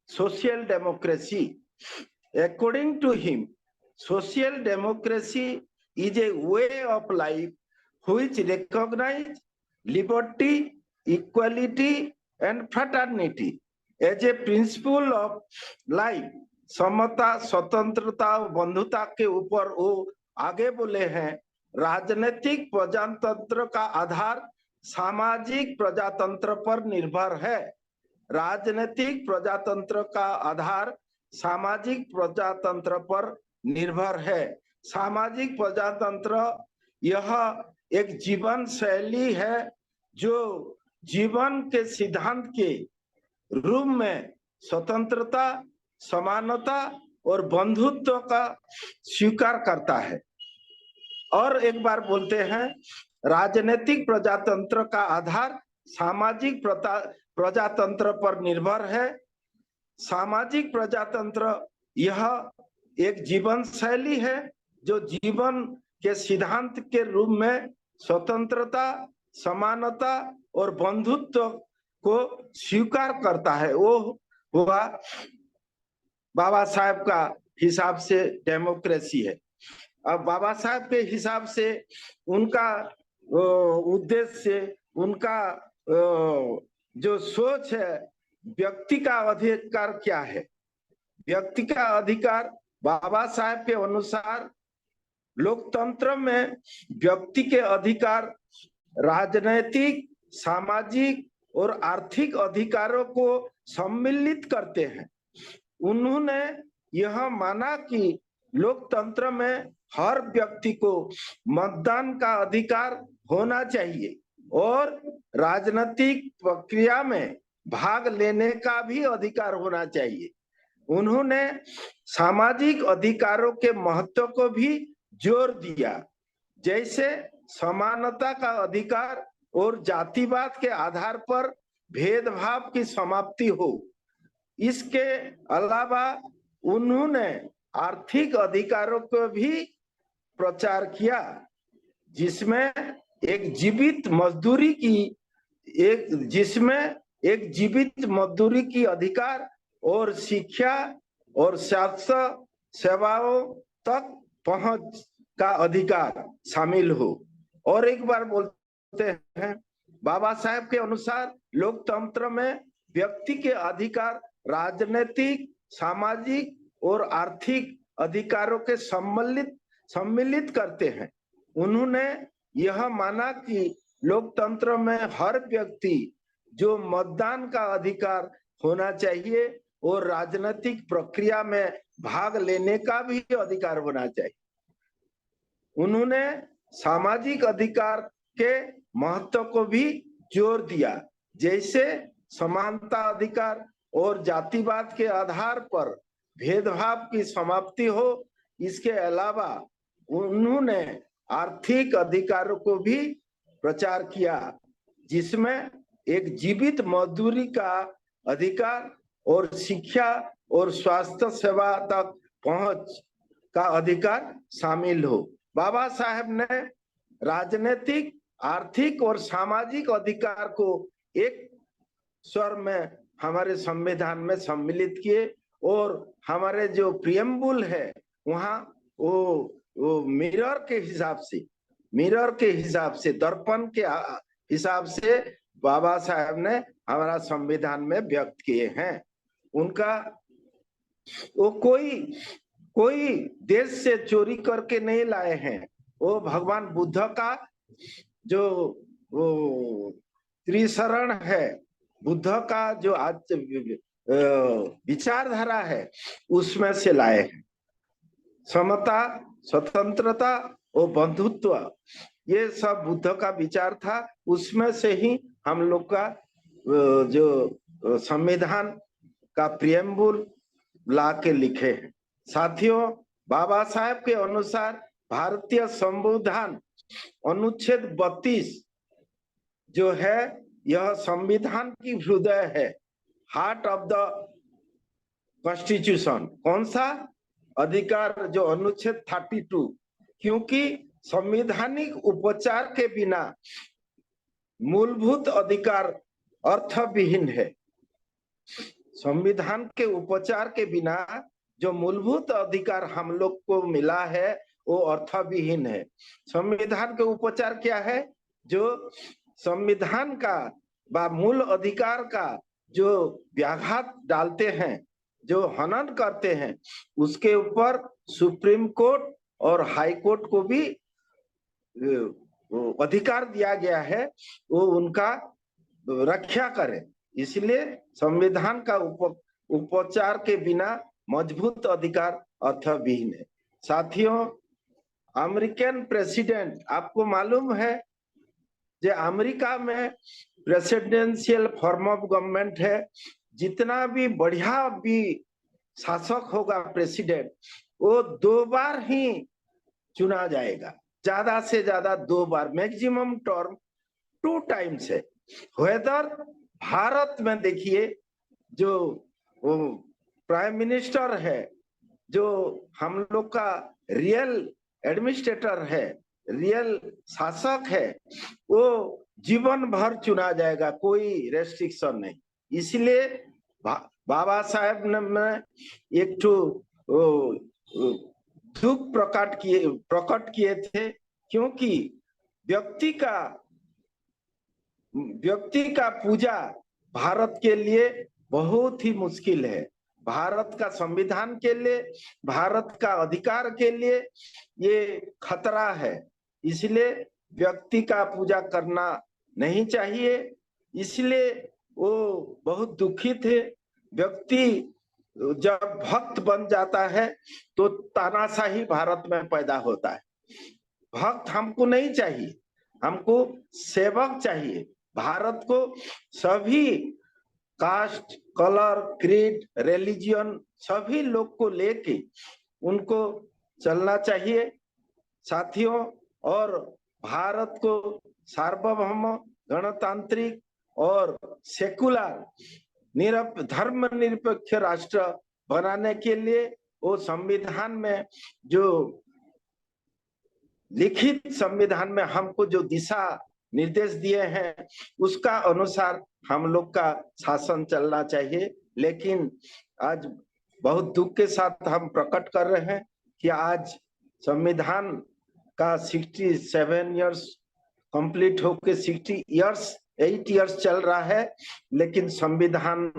social democracy. According to him, social democracy is a way of life which recognize liberty, equality and fraternity as a principle of life। समता, स्वतंत्रता और बंधुता के ऊपर वो आगे बोले हैं। राजनीतिक प्रजातंत्र का आधार सामाजिक प्रजातंत्र पर निर्भर है। राजनीतिक प्रजातंत्र का आधार सामाजिक प्रजातंत्र पर निर्भर है। सामाजिक प्रजातंत्र यह एक जीवन शैली है जो जीवन के सिद्धांत के रूप में स्वतंत्रता, समानता और बंधुत्व का स्वीकार करता है। और एक बार बोलते हैं, राजनीतिक प्रजातंत्र का आधार सामाजिक प्रजातंत्र पर निर्भर है। सामाजिक प्रजातंत्र यह एक जीवन शैली है जो जीवन के सिद्धांत के रूप में स्वतंत्रता, समानता और बंधुत्व को स्वीकार करता है। वो हुआ बाबा साहब का हिसाब से डेमोक्रेसी है। अब बाबा साहब के हिसाब से उनका उद्देश्य, उनका जो सोच है, व्यक्ति का अधिकार क्या है? व्यक्ति का अधिकार बाबा साहब के अनुसार लोकतंत्र में व्यक्ति के अधिकार राजनैतिक, सामाजिक और आर्थिक अधिकारों को सम्मिलित करते हैं। उन्होंने यह माना कि लोकतंत्र में हर व्यक्ति को मतदान का अधिकार होना चाहिए और राजनीतिक प्रक्रिया में भाग लेने का भी अधिकार होना चाहिए। उन्होंने सामाजिक अधिकारों के महत्व को भी जोर दिया, जैसे समानता का अधिकार और जातिवाद के आधार पर भेदभाव की समाप्ति हो। इसके अलावा उन्होंने आर्थिक अधिकारों को भी प्रचार किया, जिसमें एक जीवित मजदूरी की अधिकार और शिक्षा और स्वास्थ्य सेवाओं तक पहुंच का अधिकार शामिल हो। और एक बार बोलते हैं, बाबा साहब के अनुसार लोकतंत्र में व्यक्ति के अधिकार राजनीतिक, सामाजिक और आर्थिक अधिकारों के सम्मिलित करते हैं। उन्होंने यह माना कि लोकतंत्र में हर व्यक्ति जो मतदान का अधिकार होना चाहिए और राजनीतिक प्रक्रिया में भाग लेने का भी अधिकार होना चाहिए। उन्होंने सामाजिक अधिकार के महत्व को भी जोर दिया, जैसे समानता अधिकार और जातिवाद के आधार पर भेदभाव की समाप्ति हो। इसके अलावा उन्होंने आर्थिक अधिकारों को भी प्रचार किया, जिसमें एक जीवित मजदूरी का अधिकार और शिक्षा और स्वास्थ्य सेवा तक पहुंच का अधिकार शामिल हो। बाबा साहब ने राजनीतिक, आर्थिक और सामाजिक अधिकार को एक स्वर में हमारे संविधान में सम्मिलित किए और हमारे जो प्रियम्बुल है वहाँ वो मिरर के हिसाब से दर्पण के हिसाब से बाबा साहब ने हमारा संविधान में व्यक्त किए हैं। उनका वो कोई देश से चोरी करके नहीं लाए हैं। वो भगवान बुद्ध का जो वो त्रिशरण है, बुद्ध का जो आज विचारधारा है, उसमें से लाए हैं। समता, स्वतंत्रता और बंधुत्व, ये सब बुद्ध का विचार था। उसमें से ही हम लोग का जो संविधान का प्रियम्बुल ला के लिखे हैं। साथियों, बाबा साहब के अनुसार भारतीय संविधान अनुच्छेद 32 जो है, यह संविधान की हृदय है, हार्ट ऑफ द कॉन्स्टिट्यूशन। कौन सा अधिकार? जो अनुच्छेद 32, क्योंकि संवैधानिक उपचार के बिना मूलभूत अधिकार अर्थविहीन है। संविधान के उपचार के बिना जो मूलभूत अधिकार हम लोग को मिला है वो अर्थविहीन है। संविधान के उपचार क्या है? जो संविधान का मूल अधिकार का जो व्याघात डालते हैं, जो हनन करते हैं, उसके ऊपर सुप्रीम कोर्ट और हाई कोर्ट को भी अधिकार दिया गया है, वो उनका रक्षा करे। इसलिए संविधान का उपचार के बिना मजबूत अधिकार अर्थविहीन है। साथियों, अमेरिकन प्रेसिडेंट, आपको मालूम है जो अमेरिका में प्रेसिडेंशियल फॉर्म ऑफ गवर्नमेंट है, जितना भी बढ़िया भी शासक होगा प्रेसिडेंट, वो 2 बार ही चुना जाएगा, ज्यादा से ज्यादा 2 बार, मैक्सिमम टर्म 2 टाइम्स है। वेदर भारत में देखिए, जो प्राइम मिनिस्टर है, जो हम लोग का रियल एडमिनिस्ट्रेटर है, रियल शासक है, वो जीवन भर चुना जाएगा, कोई रेस्ट्रिक्शन नहीं। इसलिए बाबा साहेब ने एक तो दुख प्रकट किए थे, क्योंकि व्यक्ति का पूजा भारत के लिए बहुत ही मुश्किल है। भारत का संविधान के लिए, भारत का अधिकार के लिए ये खतरा है। इसलिए व्यक्ति का पूजा करना नहीं चाहिए। इसलिए वो बहुत दुखी थे। व्यक्ति जब भक्त बन जाता है तो तानाशाही भारत में पैदा होता है। भक्त हमको नहीं चाहिए, हमको सेवक चाहिए। भारत को सभी कास्ट, कलर, क्रीड, रिलीजियन सभी लोग को लेके उनको चलना चाहिए साथियों। और भारत को सार्वभौम, गणतांत्रिक और सेकुलर धर्मनिरपेक्ष राष्ट्र बनाने के लिए वो संविधान में जो लिखित संविधान में हमको जो दिशा निर्देश दिए हैं उसका अनुसार हम लोग का शासन चलना चाहिए। लेकिन आज बहुत दुख के साथ हम प्रकट कर रहे हैं कि आज संविधान का 67 इयर्स कंप्लीट होके 8 इयर्स चल रहा है, लेकिन संविधान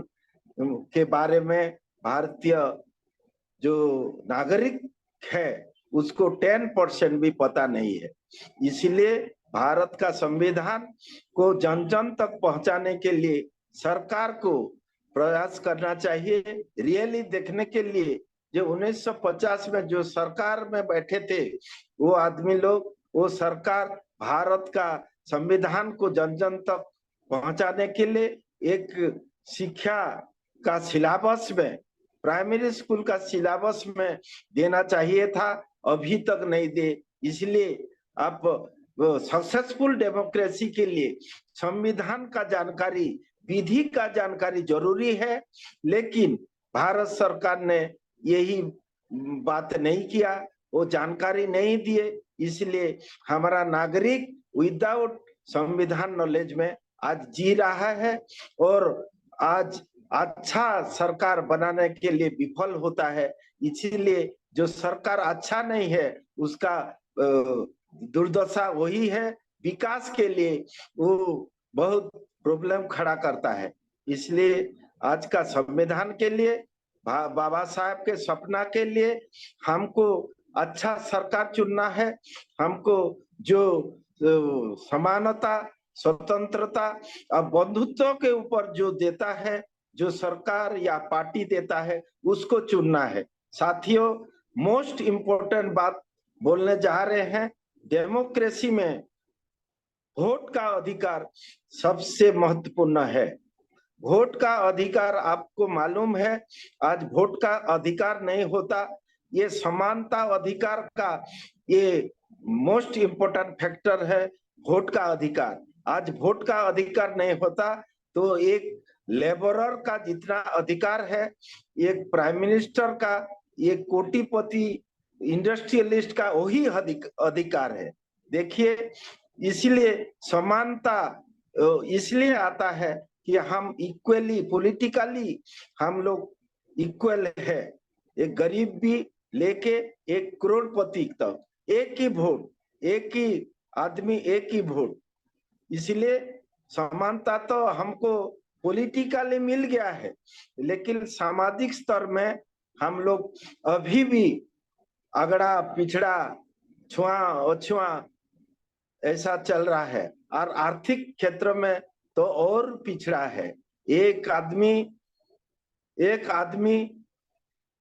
के बारे में भारतीय जो नागरिक है उसको 10% भी पता नहीं है। इसलिए भारत का संविधान को जन जन तक पहुंचाने के लिए सरकार को प्रयास करना चाहिए। रियली देखने के लिए जो 1950 में जो सरकार में बैठे थे वो आदमी लोग, वो सरकार भारत का संविधान को जन जन तक पहुंचाने के लिए एक शिक्षा का सिलेबस में, प्राइमरी स्कूल का सिलेबस में देना चाहिए था, अभी तक नहीं दे। इसलिए आप सक्सेसफुल डेमोक्रेसी के लिए संविधान का जानकारी, विधि का जानकारी जरूरी है, लेकिन भारत सरकार ने यही बात नहीं किया, वो जानकारी नहीं दिए। इसलिए हमारा नागरिक विदाउट संविधान नॉलेज में आज जी रहा है और आज अच्छा सरकार बनाने के लिए विफल होता है। इसीलिए जो सरकार अच्छा नहीं है उसका दुर्दशा वही है, विकास के लिए वो बहुत प्रॉब्लम खड़ा करता है। इसलिए आज का संविधान के लिए, बाबा साहब के सपना के लिए हमको अच्छा सरकार चुनना है। हमको जो समानता, स्वतंत्रता और बंधुत्व के ऊपर जो देता है, जो सरकार या पार्टी देता है, उसको चुनना है। साथियों, मोस्ट इम्पोर्टेंट बात बोलने जा रहे हैं। डेमोक्रेसी में वोट का अधिकार सबसे महत्वपूर्ण है। वोट का अधिकार आपको मालूम है, आज वोट का अधिकार नहीं होता। ये समानता अधिकार का ये मोस्ट इम्पोर्टेंट फैक्टर है, वोट का अधिकार। आज वोट का अधिकार नहीं होता तो एक लेबरर का जितना अधिकार है, एक प्राइम मिनिस्टर का, एक कोटिपति इंडस्ट्रियलिस्ट का वही अधिकार है। देखिए, इसलिए समानता इसलिए आता है कि हम इक्वली, पॉलिटिकली हम लोग इक्वल है। एक गरीब भी लेके एक करोड़पति तक एक ही वोट, एक ही आदमी एक ही वोट। इसलिए समानता तो हमको पॉलिटिकली मिल गया है, लेकिन सामाजिक स्तर में हम लोग अभी भी अगड़ा पिछड़ा, छुआ अछुआ ऐसा चल रहा है। और आर्थिक क्षेत्र में तो और पिछड़ा है। एक आदमी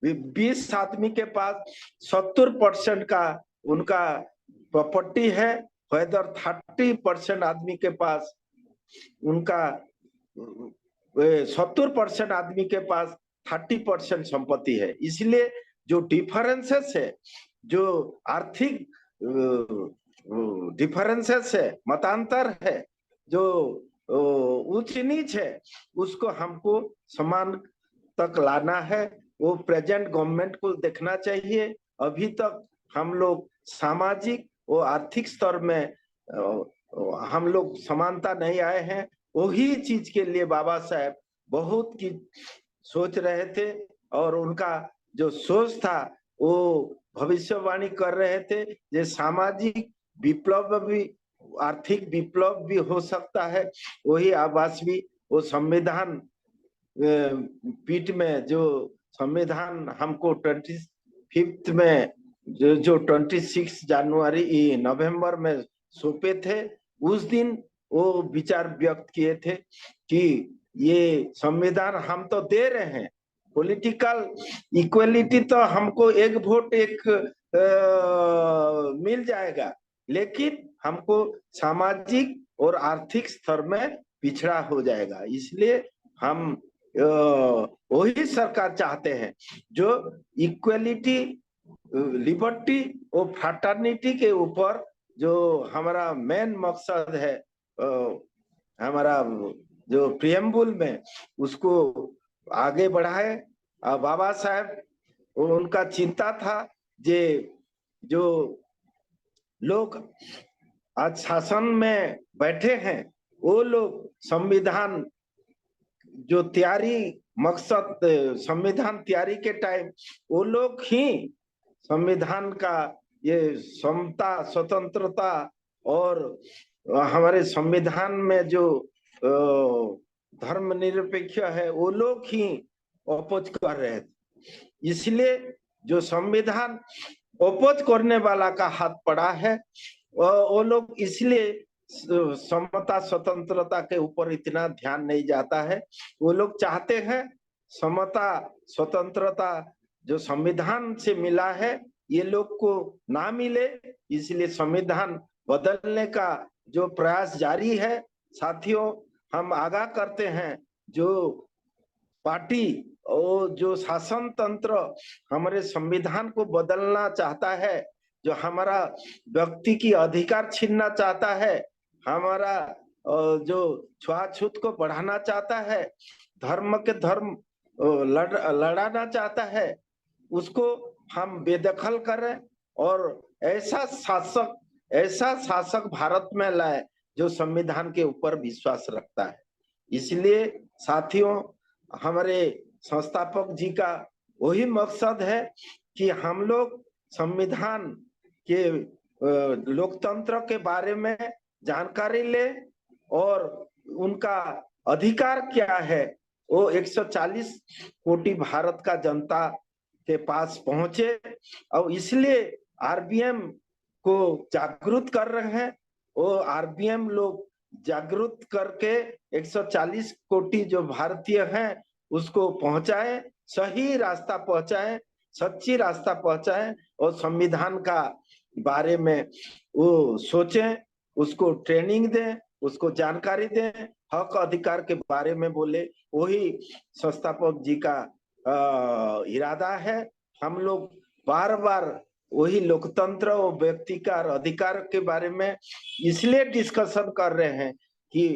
20 आदमी के पास 70% का उनका प्रॉपर्टी है, वेदर 30% आदमी के पास उनका 70% आदमी के पास 30% संपत्ति है। इसलिए जो डिफरेंसेस है, जो आर्थिक डिफरेंसेस है, मतांतर है, जो उच्च नीच है, उसको हमको समान तक लाना है। वो प्रेजेंट गवर्नमेंट को देखना चाहिए। अभी तक हम लोग सामाजिक और आर्थिक स्तर में हम लोग समानता नहीं आए हैं। वही चीज के लिए बाबा साहेब बहुत की सोच रहे थे और उनका जो सोच था वो भविष्यवाणी कर रहे थे। ये सामाजिक विप्लव भी आर्थिक विप्लव भी हो सकता है। वही आवास भी वो संविधान पीठ में जो संविधान हमको 25 में जो 26 जनवरी नवंबर में सौंपे थे, उस दिन वो विचार व्यक्त किए थे कि ये संविधान हम तो दे रहे हैं, पॉलिटिकल इक्वलिटी तो हमको एक वोट एक मिल जाएगा, लेकिन हमको सामाजिक और आर्थिक स्तर में पिछड़ा हो जाएगा। इसलिए हम वही सरकार चाहते हैं जो इक्वलिटी, लिबर्टी और फ्रैटर्निटी के ऊपर जो हमारा मेन मकसद है, हमारा जो प्रियम्बुल में उसको आगे बढ़ाए। बाबा साहब उनका चिंता था जे जो लोग आज शासन में बैठे हैं वो लोग संविधान जो तैयारी मकसद संविधान तैयारी के टाइम वो लोग ही संविधान का ये समता स्वतंत्रता और हमारे संविधान में जो धर्मनिरपेक्ष है वो लोग ही अपोज कर रहे थे। इसलिए जो संविधान अपोज करने वाला का हाथ पड़ा है वो लोग इसलिए समता स्वतंत्रता के ऊपर इतना ध्यान नहीं जाता है। वो लोग चाहते हैं समता स्वतंत्रता जो संविधान से मिला है ये लोग को ना मिले, इसलिए संविधान बदलने का जो प्रयास जारी है। साथियों, हम आगाह करते हैं जो पार्टी और जो शासन तंत्र हमारे संविधान को बदलना चाहता है, जो हमारा व्यक्ति की अधिकार छीनना चाहता है, हमारा जो छुआछूत को बढ़ाना चाहता है, धर्म के धर्म लड़ाना चाहता है, उसको हम बेदखल करें और ऐसा शासक भारत में लाए जो संविधान के ऊपर विश्वास रखता है। इसलिए साथियों, हमारे संस्थापक जी का वही मकसद है कि हम लोग संविधान के लोकतंत्र के बारे में जानकारी ले और उनका अधिकार क्या है वो 140 कोटि भारत का जनता के पास पहुंचे। और इसलिए आरबीएम को जागरूक कर रहे हैं। वो आरबीएम लोग जागरूक करके 140 कोटि जो भारतीय हैं उसको पहुंचाए, सही रास्ता पहुंचाए, सच्ची रास्ता पहुंचाए और संविधान का बारे में वो सोचें, उसको ट्रेनिंग दें, उसको जानकारी दें, हक अधिकार के बारे में बोले। वही संस्थापक जी का इरादा है। हम लोग बार बार वही लोकतंत्र और व्यक्ति का अधिकार के बारे में इसलिए डिस्कशन कर रहे हैं कि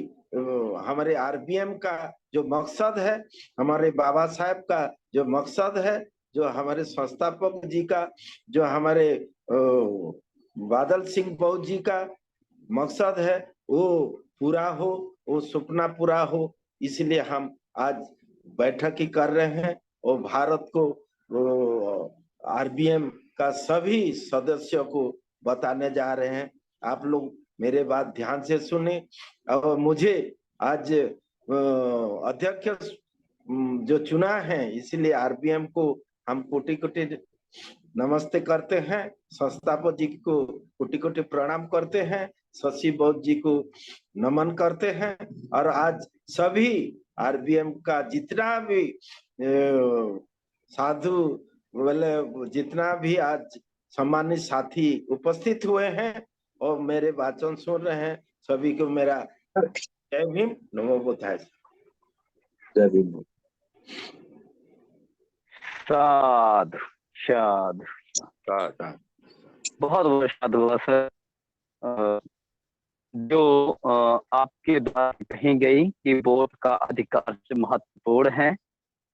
हमारे आरबीएम का जो मकसद है, हमारे बाबा साहेब का जो मकसद है, जो हमारे संस्थापक जी का, जो हमारे बादल सिंह बौद्ध जी का मकसद है वो पूरा हो, वो सपना पूरा हो। इसलिए हम आज बैठक ही कर रहे हैं और भारत को आरबीएम का सभी सदस्यों को बताने जा रहे हैं। आप लोग मेरे बात ध्यान से सुने और मुझे आज अध्यक्ष जो चुना है, इसलिए आरबीएम को हम कोटि कोटि नमस्ते करते हैं, संस्थापक जी को कोटि कोटि प्रणाम करते हैं, शशि बौद्ध जी को नमन करते हैं। और आज सभी आरबीएम का जितना भी साधु बोले, जितना भी आज सम्मानित साथी उपस्थित हुए हैं और मेरे वाचन सुन रहे हैं, सभी को मेरा जय भीम, नमो बुद्धाय। जय भीम। साधु साधु साधु, बहुत बहुत साधु सर। जो आपके द्वारा कही गई कि वोट का अधिकार से महत्वपूर्ण है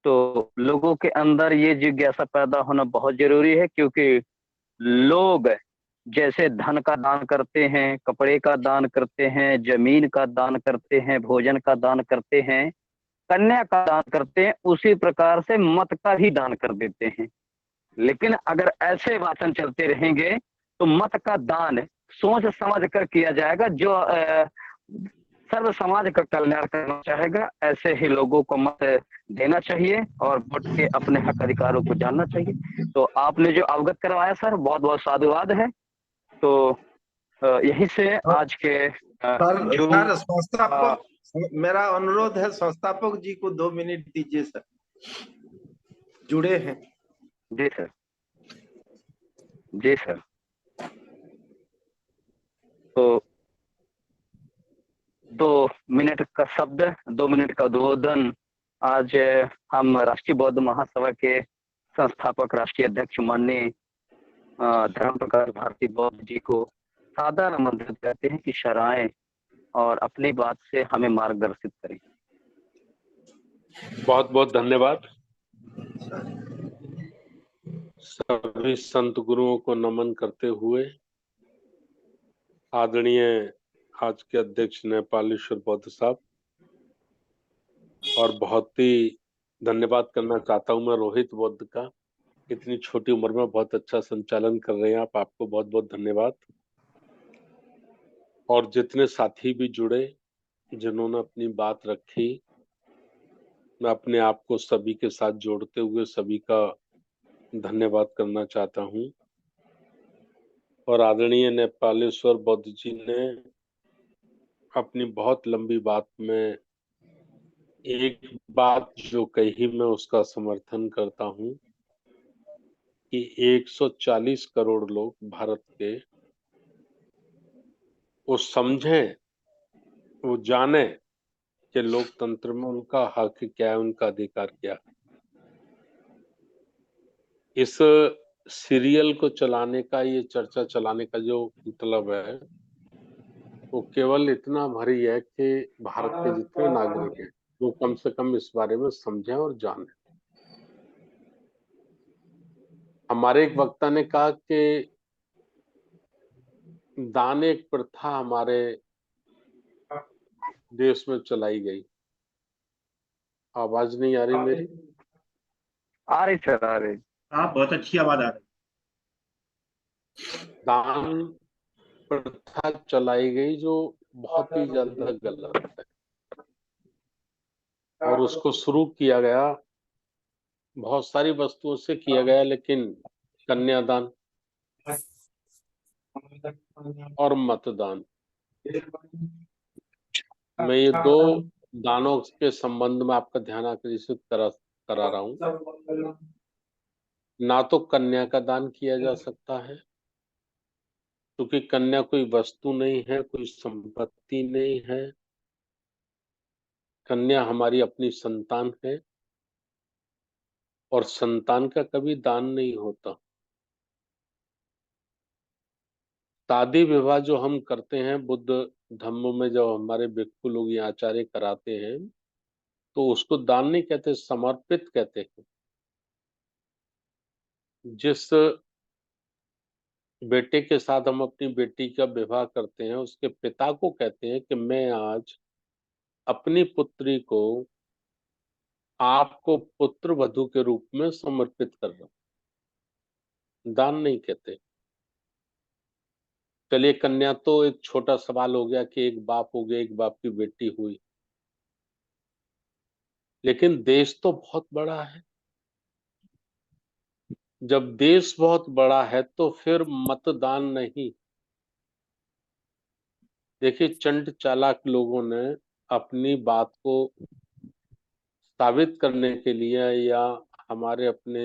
तो लोगों के अंदर ये जिज्ञासा पैदा होना बहुत जरूरी है, क्योंकि लोग जैसे धन का दान करते हैं, कपड़े का दान करते हैं, जमीन का दान करते हैं, भोजन का दान करते हैं, कन्या का दान करते हैं, उसी प्रकार से मत का भी दान कर देते हैं। लेकिन अगर ऐसे वाचन चलते रहेंगे तो मत का दान सोच समझ कर किया जाएगा। जो सर्व समाज का कल्याण करना चाहेगा, ऐसे ही लोगों को मत देना चाहिए और वोट के अपने हक अधिकारों को जानना चाहिए। तो आपने जो अवगत करवाया सर, बहुत बहुत साधुवाद है। तो यहीं से आज के जो सर संस्थापक, मेरा अनुरोध है, संस्थापक जी को 2 मिनट दीजिए सर, जुड़े हैं। जी सर, जी सर। तो 2 मिनट का शब्द, 2 मिनट का उद्बोधन आज हम राष्ट्रीय बौद्ध महासभा के संस्थापक राष्ट्रीय अध्यक्ष माननीय धर्म प्रकाश भारती बौद्ध जी को सादर आमंत्रित करते हैं कि शराएं और अपनी बात से हमें मार्गदर्शित करें। बहुत बहुत धन्यवाद। सभी संत गुरुओं को नमन करते हुए आदरणीय आज के अध्यक्ष नेपालेश्वर बौद्ध साहब, और बहुत ही धन्यवाद करना चाहता हूं मैं रोहित बौद्ध का, इतनी छोटी उम्र में बहुत अच्छा संचालन कर रहे हैं आप, आपको बहुत बहुत धन्यवाद। और जितने साथी भी जुड़े, जिन्होंने अपनी बात रखी, मैं अपने आप को सभी के साथ जोड़ते हुए सभी का धन्यवाद करना चाहता हूं। और आदरणीय नेपालेश्वर बौद्ध जी ने अपनी बहुत लंबी बात में एक बात जो कही, मैं उसका समर्थन करता हूं कि 140 करोड़ लोग भारत के वो समझें, वो जाने कि लोकतंत्र में उनका हक क्या है, उनका अधिकार क्या है। इस सीरियल को चलाने का, ये चर्चा चलाने का जो मतलब है, वो केवल इतना भरी है कि भारत के जितने नागरिक हैं वो कम से कम इस बारे में समझें और जानें। हमारे एक वक्ता ने कहा कि दान एक प्रथा हमारे देश में चलाई गई। आवाज नहीं आ रही मेरी? आ रही सर, आ रही। हाँ, बहुत अच्छी आवाज आ रही। दान प्रथा चलाई गई जो बहुत ही ज्यादा गलत है, और उसको शुरू किया गया बहुत सारी वस्तुओं से किया गया, लेकिन कन्यादान और मतदान, मैं ये 2 दानों के संबंध में आपका ध्यान आकर्षित करा रहा हूं। ना तो कन्या का दान किया जा सकता है, क्योंकि कन्या कोई वस्तु नहीं है, कोई संपत्ति नहीं है। कन्या हमारी अपनी संतान है, और संतान का कभी दान नहीं होता। शादी विवाह जो हम करते हैं बुद्ध धर्म में, जब हमारे भिक्षु लोग ये आचार्य कराते हैं, तो उसको दान नहीं कहते, समर्पित कहते हैं। जिस बेटे के साथ हम अपनी बेटी का विवाह करते हैं, उसके पिता को कहते हैं कि मैं आज अपनी पुत्री को आपको पुत्र वधू के रूप में समर्पित कर रहा हूं, दान नहीं कहते। चलिए, कन्या तो एक छोटा सवाल हो गया कि एक बाप हो गया, एक बाप की बेटी हुई, लेकिन देश तो बहुत बड़ा है। जब देश बहुत बड़ा है तो फिर मतदान नहीं। देखिए, चंड चालाक लोगों ने अपनी बात को साबित करने के लिए या हमारे अपने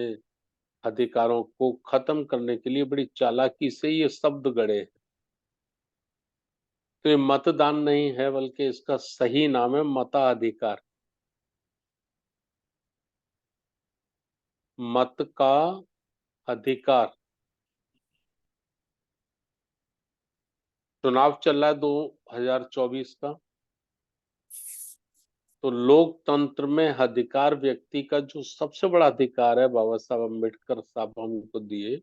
अधिकारों को खत्म करने के लिए बड़ी चालाकी से ये शब्द गढ़े। तो ये मतदान नहीं है, बल्कि इसका सही नाम है मताधिकार। मत का अधिकार। चुनाव चल रहा है 2024 का, तो लोकतंत्र में अधिकार व्यक्ति का जो सबसे बड़ा अधिकार है बाबा साहब अम्बेडकर साहब हमको दिए,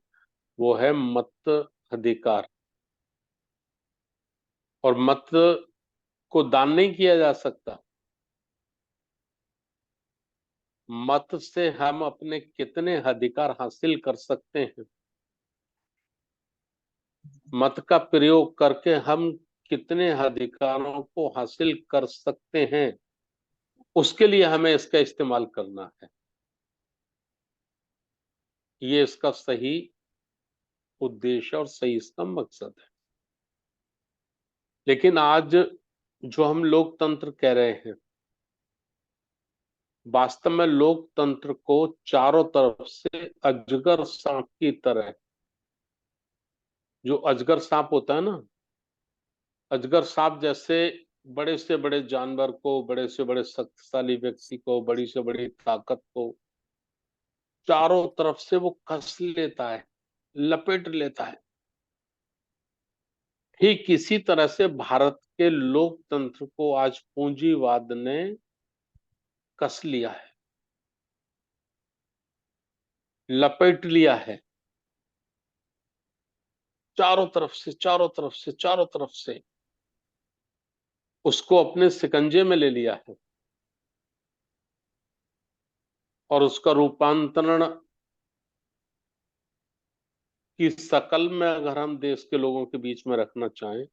वो है मत अधिकार। और मत को दान नहीं किया जा सकता। मत से हम अपने कितने अधिकार हासिल कर सकते हैं, मत का प्रयोग करके हम कितने अधिकारों को हासिल कर सकते हैं, उसके लिए हमें इसका इस्तेमाल करना है। ये इसका सही उद्देश्य और सही इसका मकसद है। लेकिन आज जो हम लोकतंत्र कह रहे हैं, वास्तव में लोकतंत्र को चारों तरफ से अजगर सांप की तरह, जो अजगर सांप होता है ना, अजगर सांप जैसे बड़े से बड़े जानवर को, बड़े से बड़े शक्तिशाली व्यक्ति को, बड़ी से बड़ी ताकत को चारों तरफ से वो कस लेता है, लपेट लेता है। ठीक इसी तरह से भारत के लोकतंत्र को आज पूंजीवाद ने कस लिया है, लपेट लिया है, चारों तरफ से, चारों तरफ से, चारों तरफ से उसको अपने शिकंजे में ले लिया है। और उसका रूपांतरण की शकल में अगर हम देश के लोगों के बीच में रखना चाहें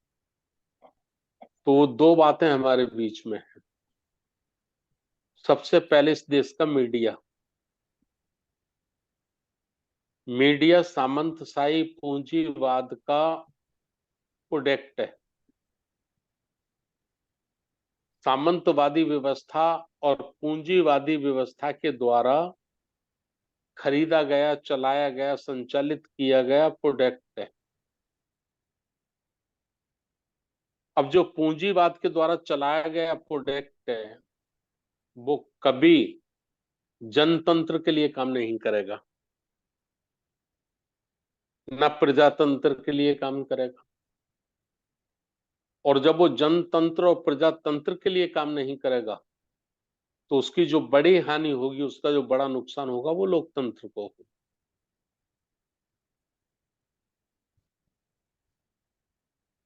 तो दो बातें हमारे बीच में है। सबसे पहले इस देश का मीडिया, मीडिया सामंतशाही पूंजीवाद का प्रोडक्ट है। सामंतवादी व्यवस्था और पूंजीवादी व्यवस्था के द्वारा खरीदा गया, चलाया गया, संचालित किया गया प्रोडक्ट है। अब जो पूंजीवाद के द्वारा चलाया गया प्रोडक्ट है वो कभी जनतंत्र के लिए काम नहीं करेगा, न प्रजातंत्र के लिए काम करेगा। और जब वो जनतंत्र और प्रजातंत्र के लिए काम नहीं करेगा तो उसकी जो बड़ी हानि होगी, उसका जो बड़ा नुकसान होगा, वो लोकतंत्र को होगा।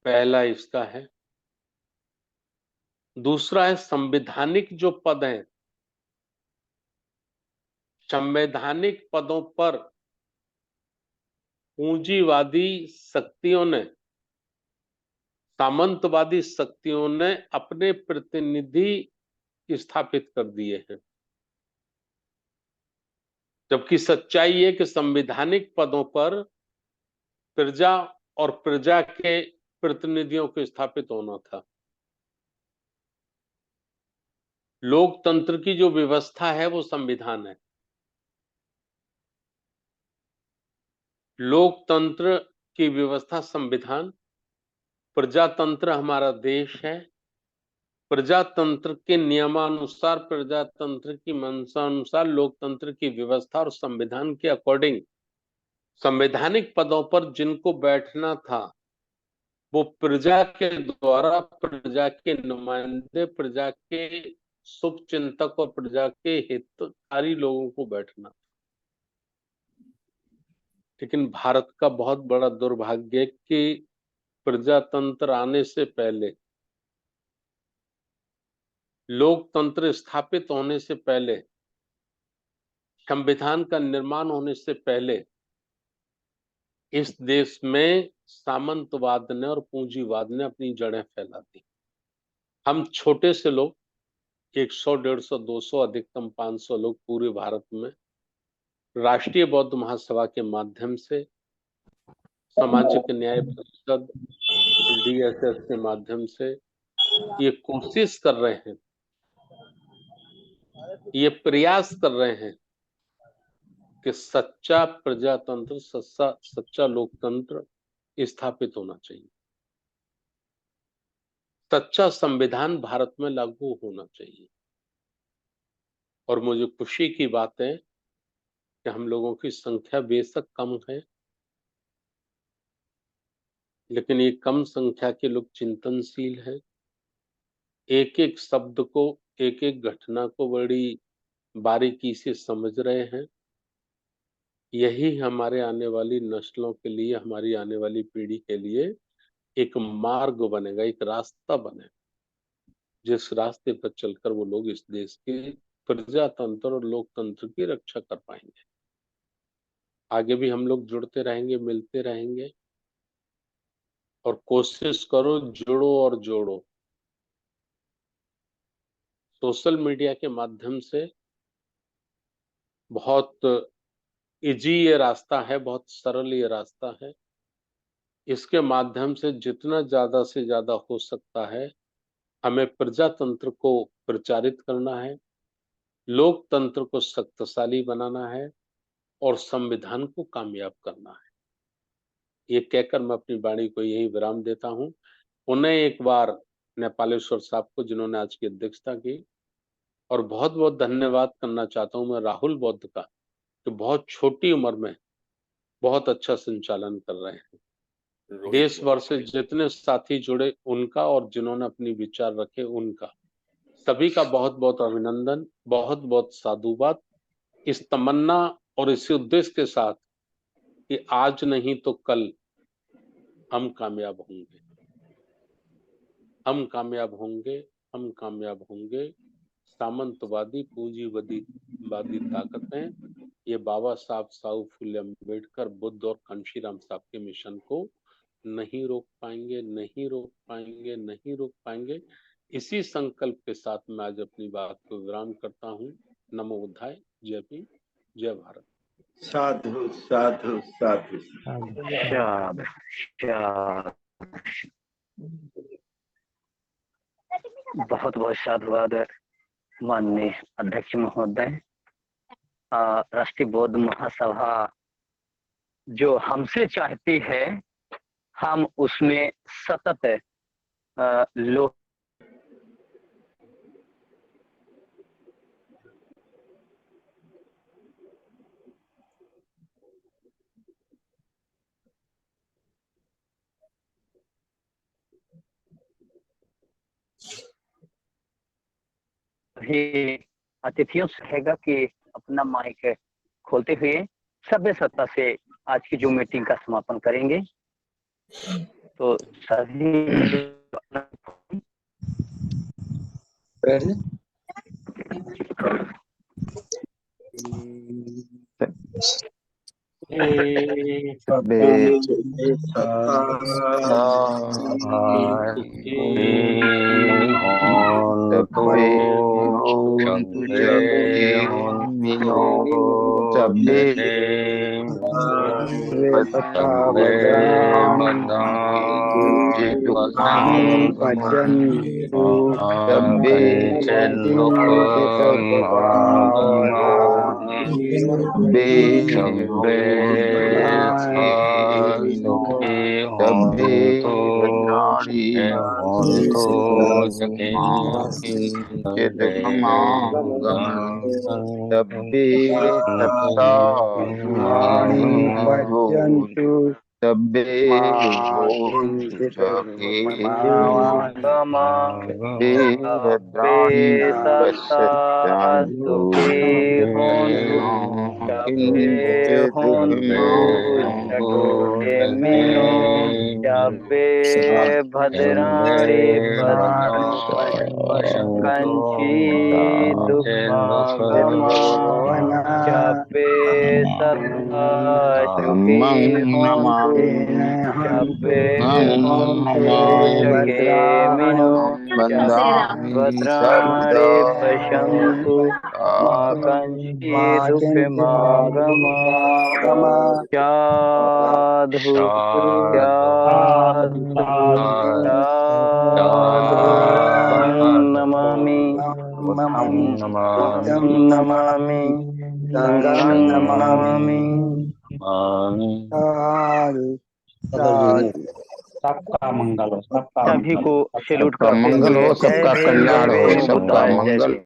पहला इसका है। दूसरा है संवैधानिक जो पद हैं, संवैधानिक पदों पर पूंजीवादी शक्तियों ने, सामंतवादी शक्तियों ने अपने प्रतिनिधि स्थापित कर दिए हैं। जबकि सच्चाई है कि संवैधानिक पदों पर प्रजा और प्रजा के प्रतिनिधियों को स्थापित होना था। लोकतंत्र की जो व्यवस्था है वो संविधान है। लोकतंत्र की व्यवस्था संविधान, प्रजातंत्र हमारा देश है। प्रजातंत्र के नियमानुसार, प्रजातंत्र की मंशानुसार लोकतंत्र की व्यवस्था और संविधान के अकॉर्डिंग संवैधानिक पदों पर जिनको बैठना था वो प्रजा के द्वारा, प्रजा के नुमाइंदे, प्रजा के शुभ चिंतक और प्रजा के हितकारी लोगों को बैठना। लेकिन भारत का बहुत बड़ा दुर्भाग्य कि प्रजातंत्र आने से पहले, लोकतंत्र स्थापित होने से पहले, संविधान का निर्माण होने से पहले इस देश में सामंतवाद ने और पूंजीवाद ने अपनी जड़ें फैला दी। हम छोटे से लोग 100, 150, 200, अधिकतम 500 लोग पूरे भारत में राष्ट्रीय बौद्ध महासभा के माध्यम से, सामाजिक न्याय परिषद, DSS के माध्यम से ये कोशिश कर रहे हैं, ये प्रयास कर रहे हैं कि सच्चा प्रजातंत्र, सच्चा लोकतंत्र स्थापित होना चाहिए। सच्चा संविधान भारत में लागू होना चाहिए। और मुझे खुशी की बात है कि हम लोगों की संख्या बेशक कम है, लेकिन ये कम संख्या के लोग चिंतनशील हैं, एक एक शब्द को, एक एक घटना को बड़ी बारीकी से समझ रहे हैं। यही हमारे आने वाली नस्लों के लिए, हमारी आने वाली पीढ़ी के लिए एक मार्ग बनेगा, एक रास्ता बनेगा, जिस रास्ते पर चलकर वो लोग इस देश के प्रजातंत्र और लोकतंत्र की रक्षा कर पाएंगे। आगे भी हम लोग जुड़ते रहेंगे, मिलते रहेंगे, और कोशिश करो जुड़ो और जोड़ो। सोशल मीडिया के माध्यम से बहुत इजी ये रास्ता है, बहुत सरल ये रास्ता है। इसके माध्यम से जितना ज्यादा से ज्यादा हो सकता है हमें प्रजातंत्र को प्रचारित करना है, लोकतंत्र को शक्तिशाली बनाना है और संविधान को कामयाब करना है। ये कहकर मैं अपनी वाणी को यही विराम देता हूं। उन्हें एक बार नेपालेश्वर साहब को, जिन्होंने आज की अध्यक्षता की, और बहुत बहुत धन्यवाद करना चाहता हूं मैं राहुल बौद्ध का, जो बहुत छोटी उम्र में बहुत अच्छा संचालन कर रहे हैं। देश भर से जितने साथी जुड़े उनका, और जिन्होंने अपनी विचार रखे उनका, सभी का बहुत बहुत अभिनंदन, बहुत बहुत साधुवाद। इस तमन्ना और इस उद्देश्य के साथ कि आज नहीं तो कल हम कामयाब होंगे, हम कामयाब होंगे, हम कामयाब होंगे। सामंतवादी पूंजीवादी ताकतें ये बाबा साहब साहू फुले अम्बेडकर, बुद्ध और कांशीराम साहब के मिशन को नहीं रोक पाएंगे, नहीं रोक पाएंगे, नहीं रोक पाएंगे। इसी संकल्प के साथ मैं आज अपनी बात को विराम करता हूँ। नमो बुद्धाय, जय भीम, जय भारत। साधु साधु साधु शाबाश, शाबाश। बहुत बहुत साधुवाद माननीय अध्यक्ष महोदय। राष्ट्रीय बौद्ध महासभा जो हमसे चाहती है, हम उसमें सतत लोग भी अतिथियों से रहेगा कि अपना माइक खोलते हुए सभ्य सत्ता से आज की जो मीटिंग का समापन करेंगे। तो सभी भद्राणी कंची दुःखमा जपे सत्ता सुखी होंतु जपे होंतु सखे मिनो भद्राणी पश्यन्तु मा कंची दुःखमागमा साधु नमामि नमामि नमामि। सबका मंगल हो, सभी को सैल्यूट सबका करते मंगल हुए हो, सबका कल्याण हो, सबका मंगल